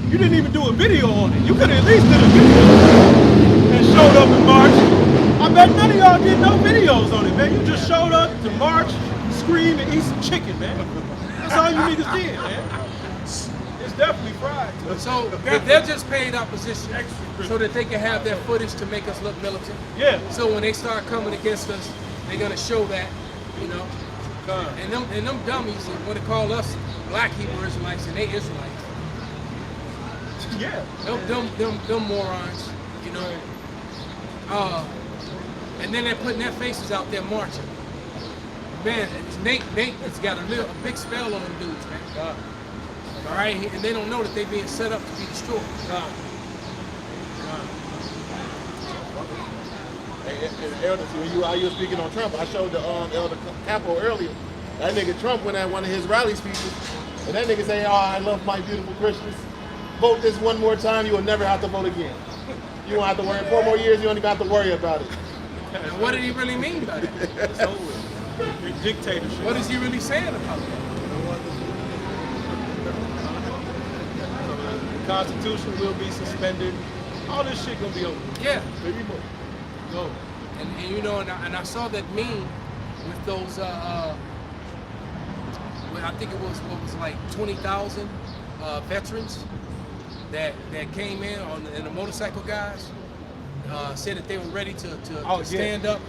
You didn't even do a video on it. You could have at least did a video and showed up and marched. I bet none of y'all did no videos on it, man. You just showed up to march, scream, and eat some chicken, man. That's all you niggas did, man. It's definitely fried. So they're just paid opposition so that they can have their footage to make us look militant. Yeah. So when they start coming against us, they're gonna show that, you know. And them dummies want to call us black Hebrew Israelites and they Israelites. Yeah. Them morons, you know. And then they're putting their faces out there marching. Man, Nate has got a big spell on them dudes, man. All right, and they don't know that they're being set up to be destroyed. Hey, Elder, while you were speaking on Trump, I showed the Elder Capo earlier. That nigga Trump went at one of his rally speeches, and that nigga say, "Oh, I love my beautiful Christians. Vote this one more time, you will never have to vote again. You won't have to worry. 4 more years, you don't even have to worry about it." And what did he really mean by that? It's over with. Dictatorship. What is he really saying about that? The Constitution will be suspended. All this shit gonna be over. Yeah. Baby boy. Go. And you know, and I saw that meme with those. I think it was like 20,000 veterans that came in and the motorcycle guys said that they were ready to stand up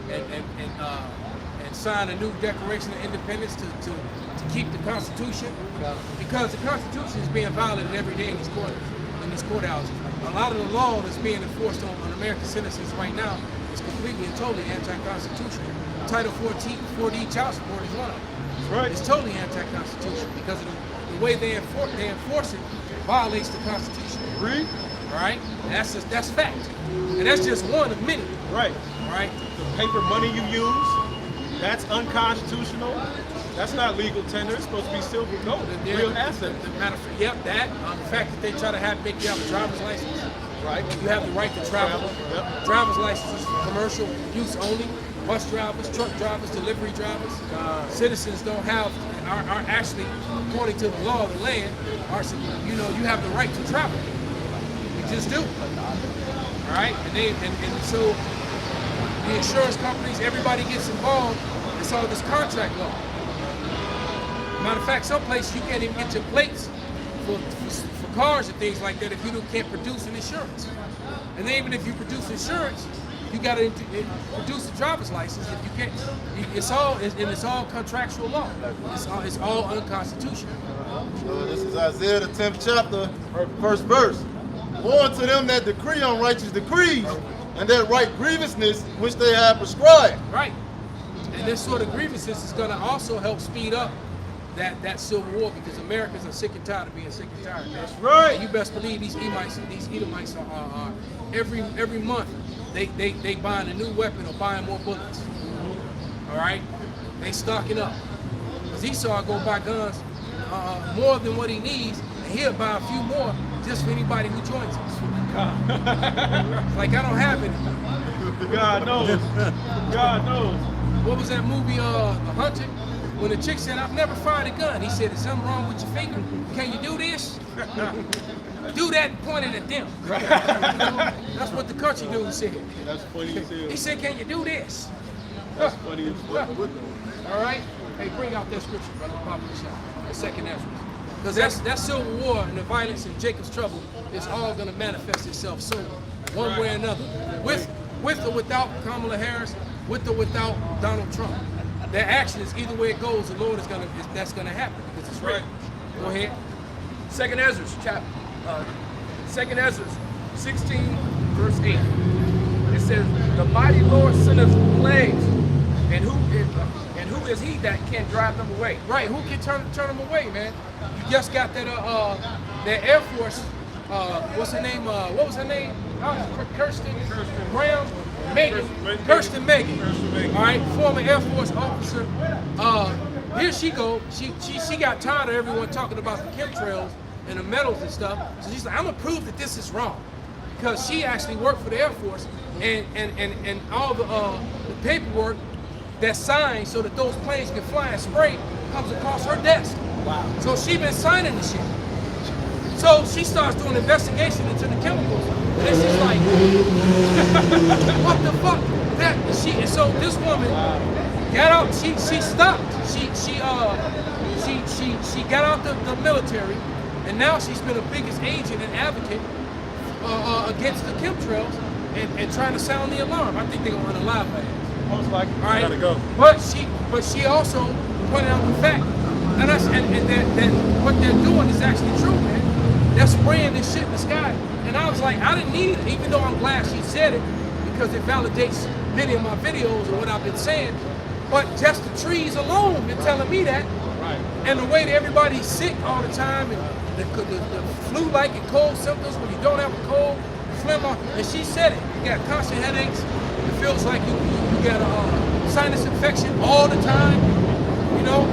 and sign a new Declaration of Independence to keep the Constitution, because the Constitution is being violated every day in these courthouses. A lot of the law that's being enforced on American citizens right now is completely and totally anti-constitutional. Title 4D child support is one of them. Right. It's totally anti-constitutional because of the way they enforce it violates the Constitution. Agree? Right? And that's fact. And that's just one of many. Right. Right? The paper money you use. That's unconstitutional. That's not legal tender. It's supposed to be silver and gold. Real assets. The matter of fact, that the fact that they try to make you have a driver's license, right? You have the right to travel. Yep. Driver's license is for commercial use only. Bus drivers, truck drivers, delivery drivers. Citizens don't have, are actually, according to the law of the land, you have the right to travel. You just do. All right, and so the insurance companies, everybody gets involved. It's all this contract law. Matter of fact, some places you can't even get your plates for cars and things like that if you can't produce an insurance. And then even if you produce insurance, you got to produce a driver's license. If you can't, it's all contractual law. It's all unconstitutional. So this is Isaiah the 10th chapter, first verse. Woe unto them that decree unrighteous decrees, and that write grievousness which they have prescribed. Right. And this sort of grievances is going to also help speed up that civil war, because Americans are sick and tired of being sick and tired. That's right. And you best believe these Edomites are every month they buying a new weapon or buying more bullets. All right, they stocking up. Because Esau go buy guns more than what he needs, and he'll buy a few more just for anybody who joins us. Like I don't have any. God knows. God knows. What was that movie, The Hunter? When the chick said, "I've never fired a gun," he said, "Is something wrong with your finger? Can you do this?" Do that and point it at them. That's what the country dude said. That's funny as hell. He said, "Can you do this?" That's funny as fuck. All right? Hey, bring out that scripture, brother. Pop the shot. The second Ezra. Because that civil war and the violence and Jacob's trouble is all going to manifest itself soon, one way or another. With or without Kamala Harris, with or without Donald Trump. Their action is either way it goes, the Lord that's gonna happen because it's right. Go ahead. Second Ezra, Second Ezra, 16, verse 8. It says, "The mighty Lord sendeth plagues, and who is he that can drive them away?" Right. Who can turn them away, man? You just got that Air Force. What's her name? What was her name? Kirsten Graham. Kirsten Megan. All right, former Air Force officer. Here she go. She got tired of everyone talking about the chemtrails and the metals and stuff. So she's like, "I'm gonna prove that this is wrong," because she actually worked for the Air Force and all the paperwork that's signed so that those planes can fly and spray comes across her desk. Wow. So she been signing the shit. So she starts doing an investigation into the chemicals, and then she's like, "What the fuck?" And so this woman got out. She stopped. She got out the military, and now she's been the biggest agent and advocate against the chemtrails and trying to sound the alarm. I think they're gonna unalive her ass. Most likely. All right. Gotta go. But she also pointed out the fact, and that what they're doing is actually true, man. They're spraying this shit in the sky. And I was like, I didn't need it, even though I'm glad she said it, because it validates many of my videos and what I've been saying. But just the trees alone been telling me that. Right. And the way that everybody's sick all the time, and the flu-like and cold symptoms when you don't have a cold, phlegm, and she said it. You got constant headaches. It feels like you got a sinus infection all the time, you know?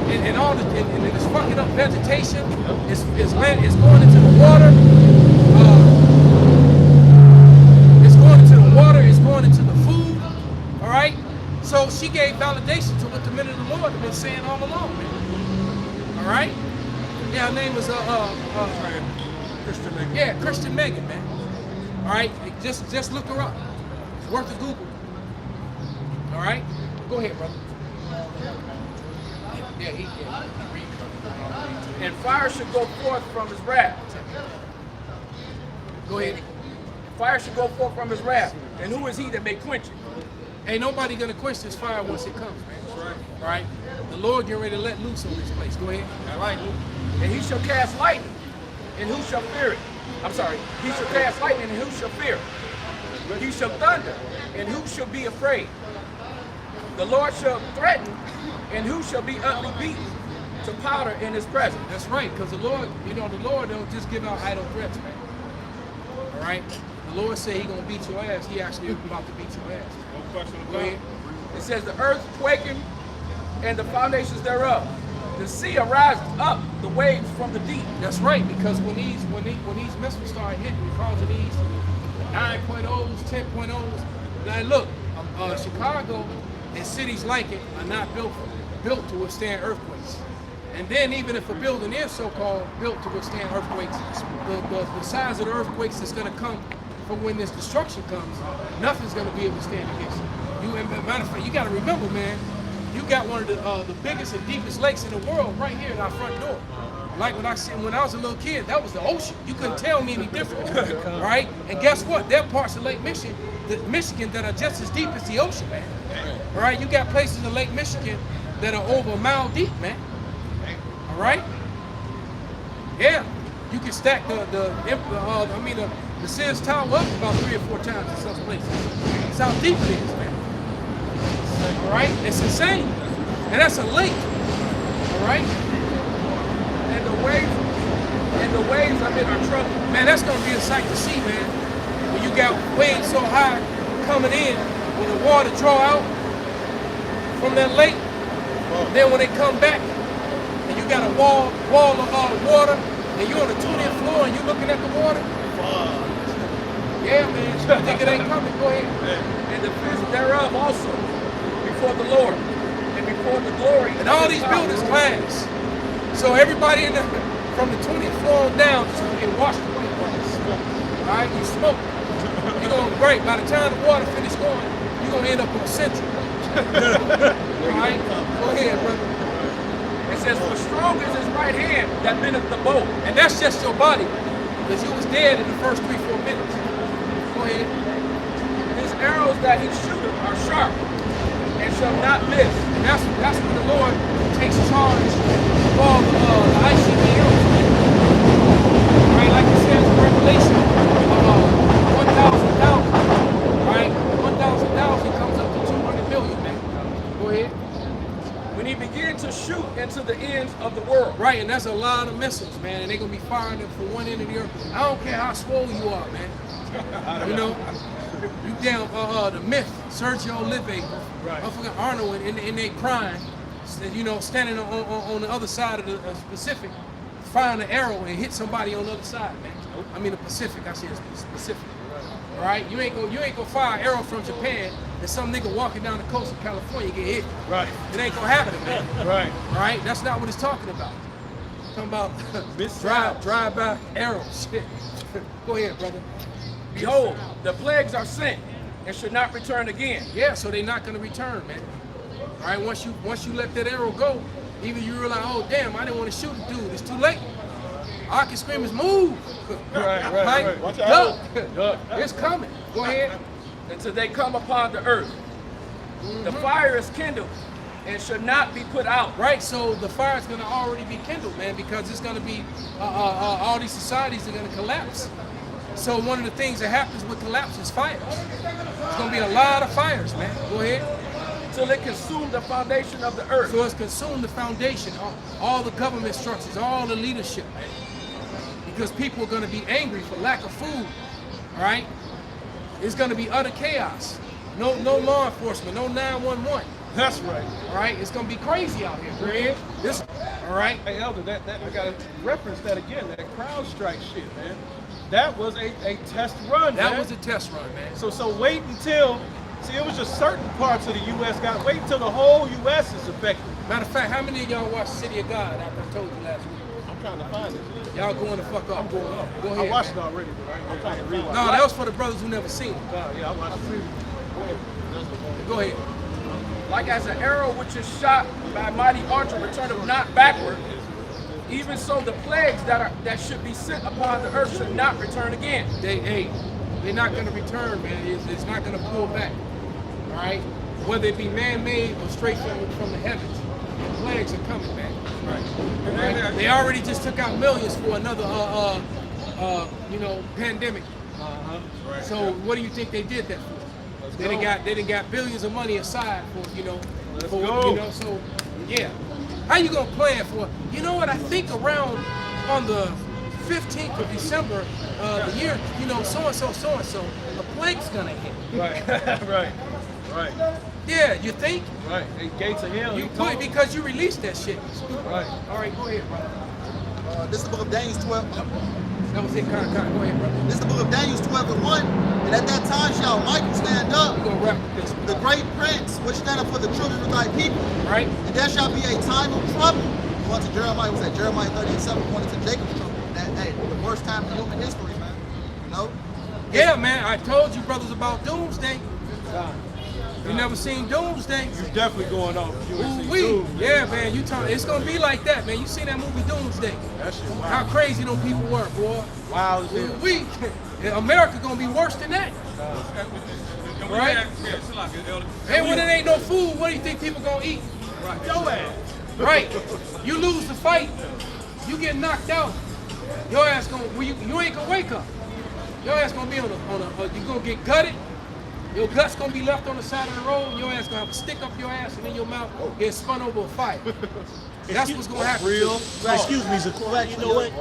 And all and it's fucking up vegetation. It's going into the water. It's going into the water. It's going into the food. All right. So she gave validation to what the men of the Lord have been saying all along, man. All right. Yeah, her name was Christian Megan. Yeah, Christian Megan, man. All right. Just look her up. It's worth a Google. All right. Go ahead, brother. And fire should go forth from his wrath. Go ahead. Fire should go forth from his wrath. And who is he that may quench it? Ain't nobody gonna quench this fire once it comes, man. That's right. All right. The Lord getting ready to let loose on this place. Go ahead. All right. And he shall cast lightning, and who shall fear it? I'm sorry. He shall cast lightning, and who shall fear it? He shall thunder, and who shall be afraid? The Lord shall threaten, and who shall be utterly beaten to powder in his presence? That's right, because the Lord, the Lord don't just give out idle threats, man. All right? The Lord said he gonna beat your ass. He actually about to beat your ass. No question Go about ahead. it. It says the earth quaking and the foundations thereof. The sea arises up, the waves from the deep. That's right, because when these missiles start hitting, causing these 9.0s, 10.0s, now look, Chicago and cities like it are not built to withstand earthquakes. And then even if a building is so-called built to withstand earthquakes, the size of the earthquakes that's going to come from when this destruction comes, nothing's going to be able to stand against it. Matter of fact, you got to remember, man, you got one of the biggest and deepest lakes in the world right here in our front door. Like when I was a little kid, that was the ocean. You couldn't tell me any different, right? And guess what? There are parts of Lake Michigan that are just as deep as the ocean, man. All right, you got places in Lake Michigan that are over a mile deep, man. All right? Yeah, you can stack the Sears Tower up about 3 or 4 times in some places. That's how deep it is, man. All right, it's insane, and that's a lake. All right. And the waves are in our trouble. Man, that's gonna be a sight to see, man. When you got waves so high coming in, when the water draw out from that lake, then when they come back, and you got a wall of water, and you're on the 20th floor and you're looking at the water. Yeah, man. You think it ain't coming? Go ahead. And the vision thereof also before the Lord and before the glory. And all these buildings glass. So everybody from the 20th floor down just get washed away. All right, you smoke. You're going to break. By the time the water finish going, you're going to end up on Central. All right, go ahead, brother. It says, for strong is his right hand that bendeth the bow. And that's just your body, because you was dead in the first 3-4 minutes. Go ahead. His arrows that he shooteth are sharp and shall not miss. And that's when the Lord takes charge of all the ICBMs. Right, like it says in Revelation, 1,000,000. Right, 1,000,000 comes up to 200 million, man. Go ahead. When he began to shoot into the ends of the world. Right, and that's a lot of missiles, man, and they're gonna be firing them from one end of the earth. I don't care how swole you are, man. You know, you down the myth, Sergio Olive, right. Arnold in their prime, you know, standing on the other side of the Pacific, firing an arrow and hit somebody on the other side, man. I mean the Pacific, I said it's Pacific. Right? You ain't gonna fire an arrow from Japan and some nigga walking down the coast of California get hit. Right. It ain't gonna happen, man. Right. Right? That's not what it's talking about. It's talking about drive-by arrows. Shit. Go ahead, brother. Behold, the plagues are sent and should not return again. Yeah, so they're not gonna return, man. All right, once you let that arrow go, even you realize, oh damn, I didn't want to shoot the dude. It's too late. All I can scream is move. Right. Watch out. Duck. It's coming. Go ahead. Until they come upon the earth. The fire is kindled and should not be put out. Right, so the fire is going to already be kindled, man, because it's going to be, all these societies are going to collapse. So one of the things that happens with collapse is fires. There's going to be a lot of fires, man. Go ahead. Till it consume the foundation of the earth. So it's consumed the foundation, all the government structures, all the leadership, man. Because people are going to be angry for lack of food, all right? It's going to be utter chaos. No law enforcement, no 911. That's right. All right, it's going to be crazy out here, Greg. All right. Hey, Elder, that I got to reference that again, that crowd strike shit, man. That was a test run, man. That was a test run, man. So wait until, see, it was just certain parts of the U.S. wait until the whole U.S. is affected. Matter of fact, how many of y'all watched City of God after I told you last week? I'm trying to find it. Y'all going the fuck up. I'm going up. Go ahead. I watched it already, but I'm trying to rewatch. No, that was for the brothers who never seen it. Yeah, I watched it. Go ahead. Like as an arrow which is shot by a mighty archer returneth not backward, even so the plagues that should be sent upon the earth should not return again. They're not going to return, man. It's not going to pull back. All right? Whether it be man-made or straight from the heavens, the plagues are coming, man. Right? They already just took out millions for another, pandemic. Right. So what do you think they did that for? They done got billions of money aside for, so yeah. How you gonna plan for, you know what, I think around on the 15th of December, the year, so-and-so, a plague's gonna hit. Right. Yeah, you think? Right. Hey, gates of hell. You put because you released that shit. Right. All right, go ahead, brother. This is the book of Daniel 12. That was it, kind. Go ahead, brother. This is the book of Daniel 12:1. And at that time shall Michael stand up, We're gonna wrap with this. the great prince, which standeth for the children of thy people. Right? And there shall be a time of trouble. Going to Jeremiah, was that Jeremiah 38:7, going to Jacob's trouble. That, hey, the worst time in human history, man. You know? Yeah, man. I told you brothers about doomsday. You never seen doomsday? You're definitely going off. You ain't seen Ooh-wee. Doom. Yeah, man. You talk. It's gonna be like that, man. You seen that movie Doomsday? That shit wild. How crazy those people were, boy. Wild as hell. We America gonna be worse than that. And we Right? had- yeah, it's like it, Elder. And when it ain't no food, what do you think people gonna eat? Your ass. Right? You lose the fight, you get knocked out. Your ass gonna you ain't gonna wake up. Your ass gonna be on a you gonna get gutted. Your guts gonna be left on the side of the road. And your ass gonna have a stick up your ass and in your mouth get spun over a fire. That's what's gonna happen. Real. Excuse me, Zakor. You know what?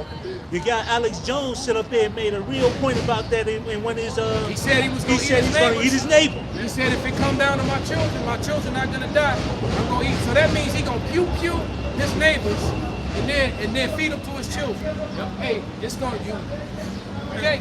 You got Alex Jones sit up there and made a real point about that in one of his. He said he was He gonna said eat he's his going to eat his neighbor. He said if it come down to my children not gonna die. I'm gonna eat. So that means he gonna pew his neighbors and then feed them to his children. Hey, it's gonna you. Okay.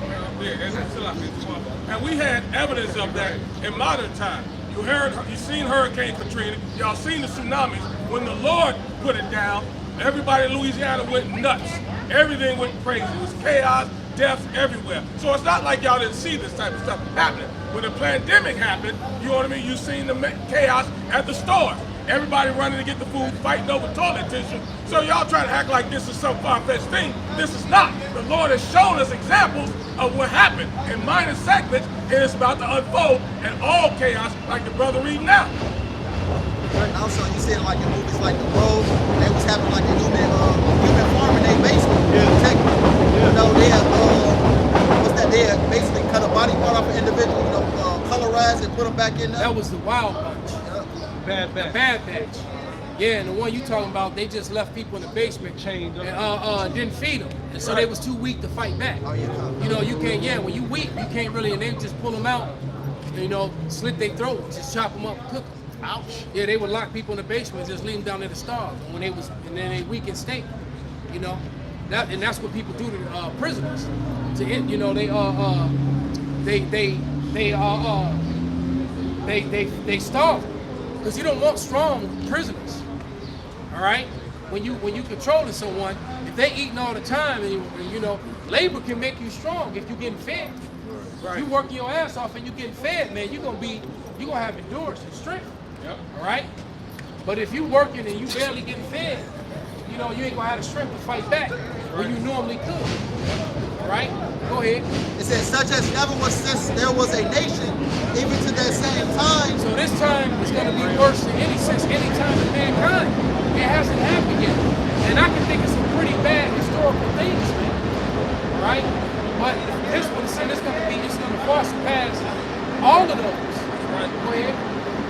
And we had evidence of that in modern time. You seen Hurricane Katrina, y'all seen the tsunamis. When the Lord put it down, everybody in Louisiana went nuts. Everything went crazy. It was chaos, deaths everywhere. So it's not like y'all didn't see this type of stuff happening. When the pandemic happened, you know what I mean? You seen the chaos at the stores. Everybody running to get the food, fighting over toilet tissue. So y'all try to act like this is some far-fetched thing. This is not. The Lord has shown us examples of what happened in minor segments, and it's about to unfold in all chaos, like the brother reading now. Also, you see it like in movies like The Road. They was having like a human farm in their basement. Yeah. You know, they have what's that? They have basically cut a body part off an individual. You know, colorized and put them back in there. That was the wild bunch. Bad batch. Bad batch. Yeah, and the one you talking about, they just left people in the basement Chained up. and didn't feed them, and so they was too weak to fight back. Oh yeah. You know, you can't. Yeah, when you weak, you can't really. And they just pull them out. You know, slit their throat, just chop them up, cook them. Ouch. Yeah, they would lock people in the basement, and just leave them down there to starve. And then they weak in state. You know, that's what people do to prisoners. To end, you know, they starve them. Because you don't want strong prisoners, all right? When you controlling someone, if they eating all the time, and you know, labor can make you strong if you getting fed. Right. You working your ass off and you getting fed, man. You gonna have endurance and strength. Yep. All right. But if you working and you barely getting fed, you know, you ain't gonna have the strength to fight back where you normally could. All right. Go ahead. It says, such as never was since there was a nation, even to that same time. So this time is going to be worse than any time in mankind. It hasn't happened yet. And I can think of some pretty bad historical things, man. Right? But this one, it's going to far surpass all of those. Right? Go ahead.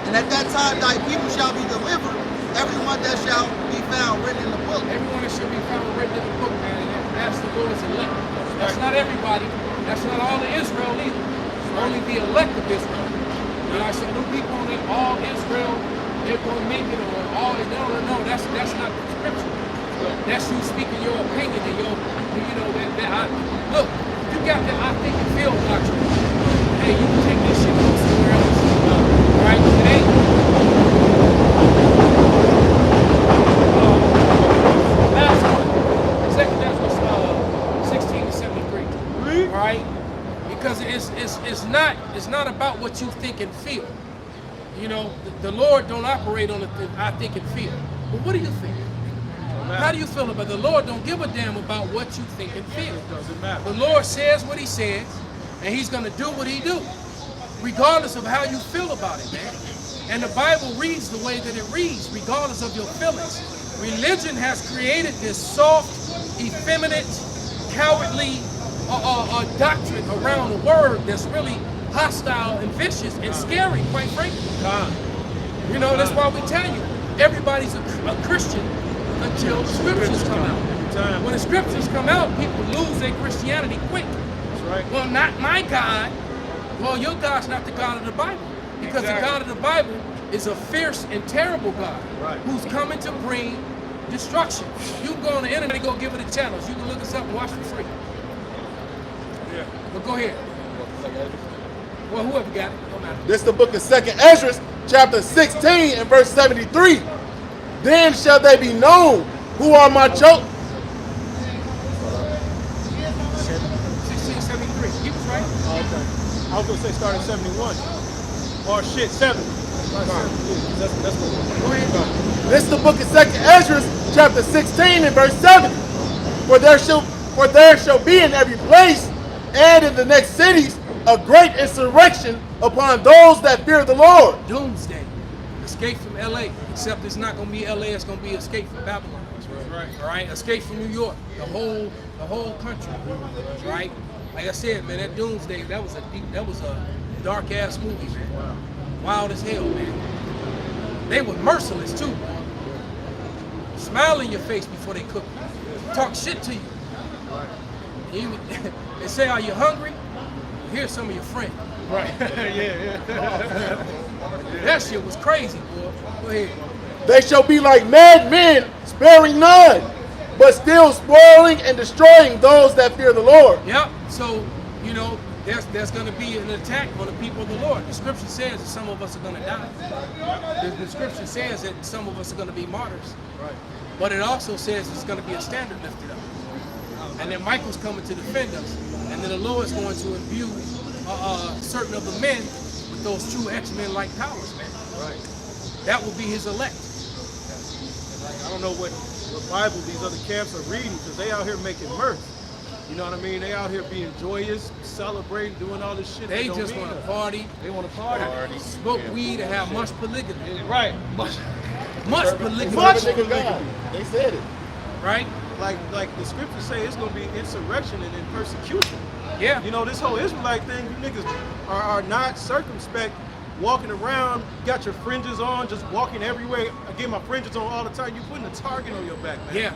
And at that time thy people shall be delivered, everyone that shall be found written in the book. Everyone that should be found written in the book, man. That's the Lord's elect. That's not everybody. That's not all of Israel either. Only the elect of Israel. And I said, new people on it, all Israel, they're going to make it, or all, no, that's not the scripture. That's you speaking your opinion and look, you got that I think and feel doctrine. Hey, you can take this shit and go somewhere else. All right, today. Last one. Second Ezra 16 to 73. All right? Because it's not about what you think and feel. You know, the Lord don't operate on the I think and feel. But what do you think? How do you feel about it? The Lord don't give a damn about what you think and feel. It doesn't matter. The Lord says what he says, and he's going to do what he do, regardless of how you feel about it, man. And the Bible reads the way that it reads, regardless of your feelings. Religion has created this soft, effeminate, cowardly doctrine around the word that's really hostile and vicious and scary, quite frankly. You know, that's why we tell you, everybody's a Christian until the scriptures come out. When the scriptures come out, people lose their Christianity quick. That's right. Well, not my God. Well, your God's not the God of the Bible. Because the God of the Bible is a fierce and terrible God who's coming to bring destruction. You can go on the internet and go give it a challenge. You can look us up and watch for free. Yeah. But go ahead. Well, whoever got it, don't matter. This is the book of 2nd Ezra, chapter 16 and verse 73. Then shall they be known who are my chosen. 1673. He was right. Okay. I was gonna say start at 71. Or shit, 70. That's good. Go ahead. This is the book of 2nd Ezra, chapter 16 and verse 70. For there shall be in every place and in the next cities a great insurrection upon those that fear the Lord. Doomsday. Escape from LA. Except it's not gonna be LA, it's gonna be escape from Babylon. Right. All right, escape from New York, the whole country, right? Like I said, man, that Doomsday, that was a dark ass movie, man. Wow. Wild as hell, man. They were merciless too, boy. Smile in your face before they cook you. Talk shit to you. They say, "Are you hungry?" Here's some of your friends. Right. Yeah. That shit was crazy, boy. Go ahead. They shall be like mad men, sparing none, but still spoiling and destroying those that fear the Lord. Yep. So, you know, there's going to be an attack on the people of the Lord. The scripture says that some of us are going to die. The scripture says that some of us are going to be martyrs. Right. But it also says it's going to be a standard lifted up. And then Michael's coming to defend us. And then the Lord is going to imbue certain of the men with those true X-Men like powers, man. Right. That will be his elect. I don't know what Bible these other camps are reading because they out here making mirth. You know what I mean? They out here being joyous, celebrating, doing all this shit. They just want to party. They want to party. Smoke weed and have much polygamy. Right. Much polygamy. Much polygamy. They said it. Right? Like the scriptures say, it's gonna be insurrection and then persecution. Yeah. You know, this whole Israelite thing, you niggas are not circumspect, walking around, got your fringes on, just walking everywhere. I get my fringes on all the time. You putting a target on your back, man. Yeah.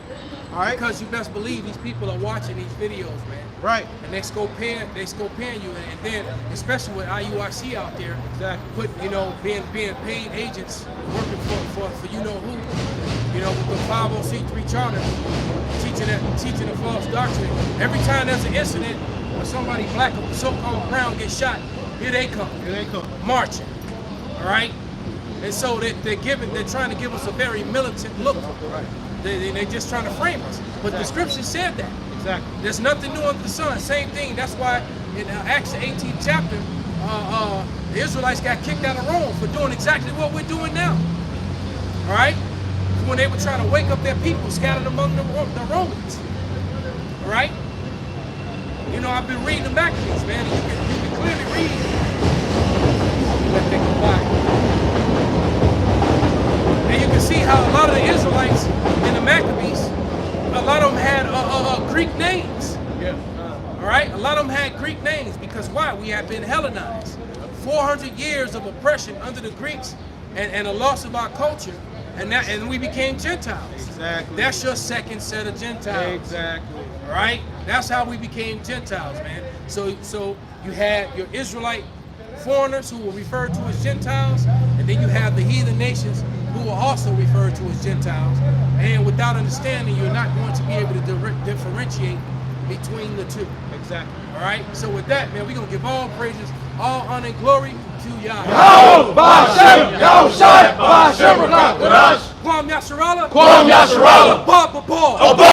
All right. Because you best believe these people are watching these videos, man. Right. And they scope pan you, and then especially with IUIC out there, Exactly. being paid agents working for you know who, with the 501c3 charter, teaching a false doctrine. Every time there's an incident where somebody black or so-called brown gets shot, here they come. Marching. All right? And so they're trying to give us a very militant look. Right. They're just trying to frame us. But the scripture said that. Exactly. There's nothing new under the sun. Same thing. That's why in Acts 18th chapter, the Israelites got kicked out of Rome for doing exactly what we're doing now. All right? When they were trying to wake up their people scattered among the Romans. All right? I've been reading the Maccabees, man, and you can clearly read that they go by. And you can see how a lot of the Israelites in the Maccabees, a lot of them had Greek names. Yeah. All right? A lot of them had Greek names because why? We had been Hellenized. 400 years of oppression under the Greeks and a loss of our culture. And we became Gentiles. Exactly. That's your second set of Gentiles. Exactly. All right? That's how we became Gentiles, man. So you had your Israelite foreigners who were referred to as Gentiles, and then you have the heathen nations who were also referred to as Gentiles. And without understanding, you're not going to be able to differentiate between the two. Exactly. All right? So with that, man, we're going to give all praises, all honor and glory to Yah. Kwam Yasharala. Kwam Yasharala. Abba Paul.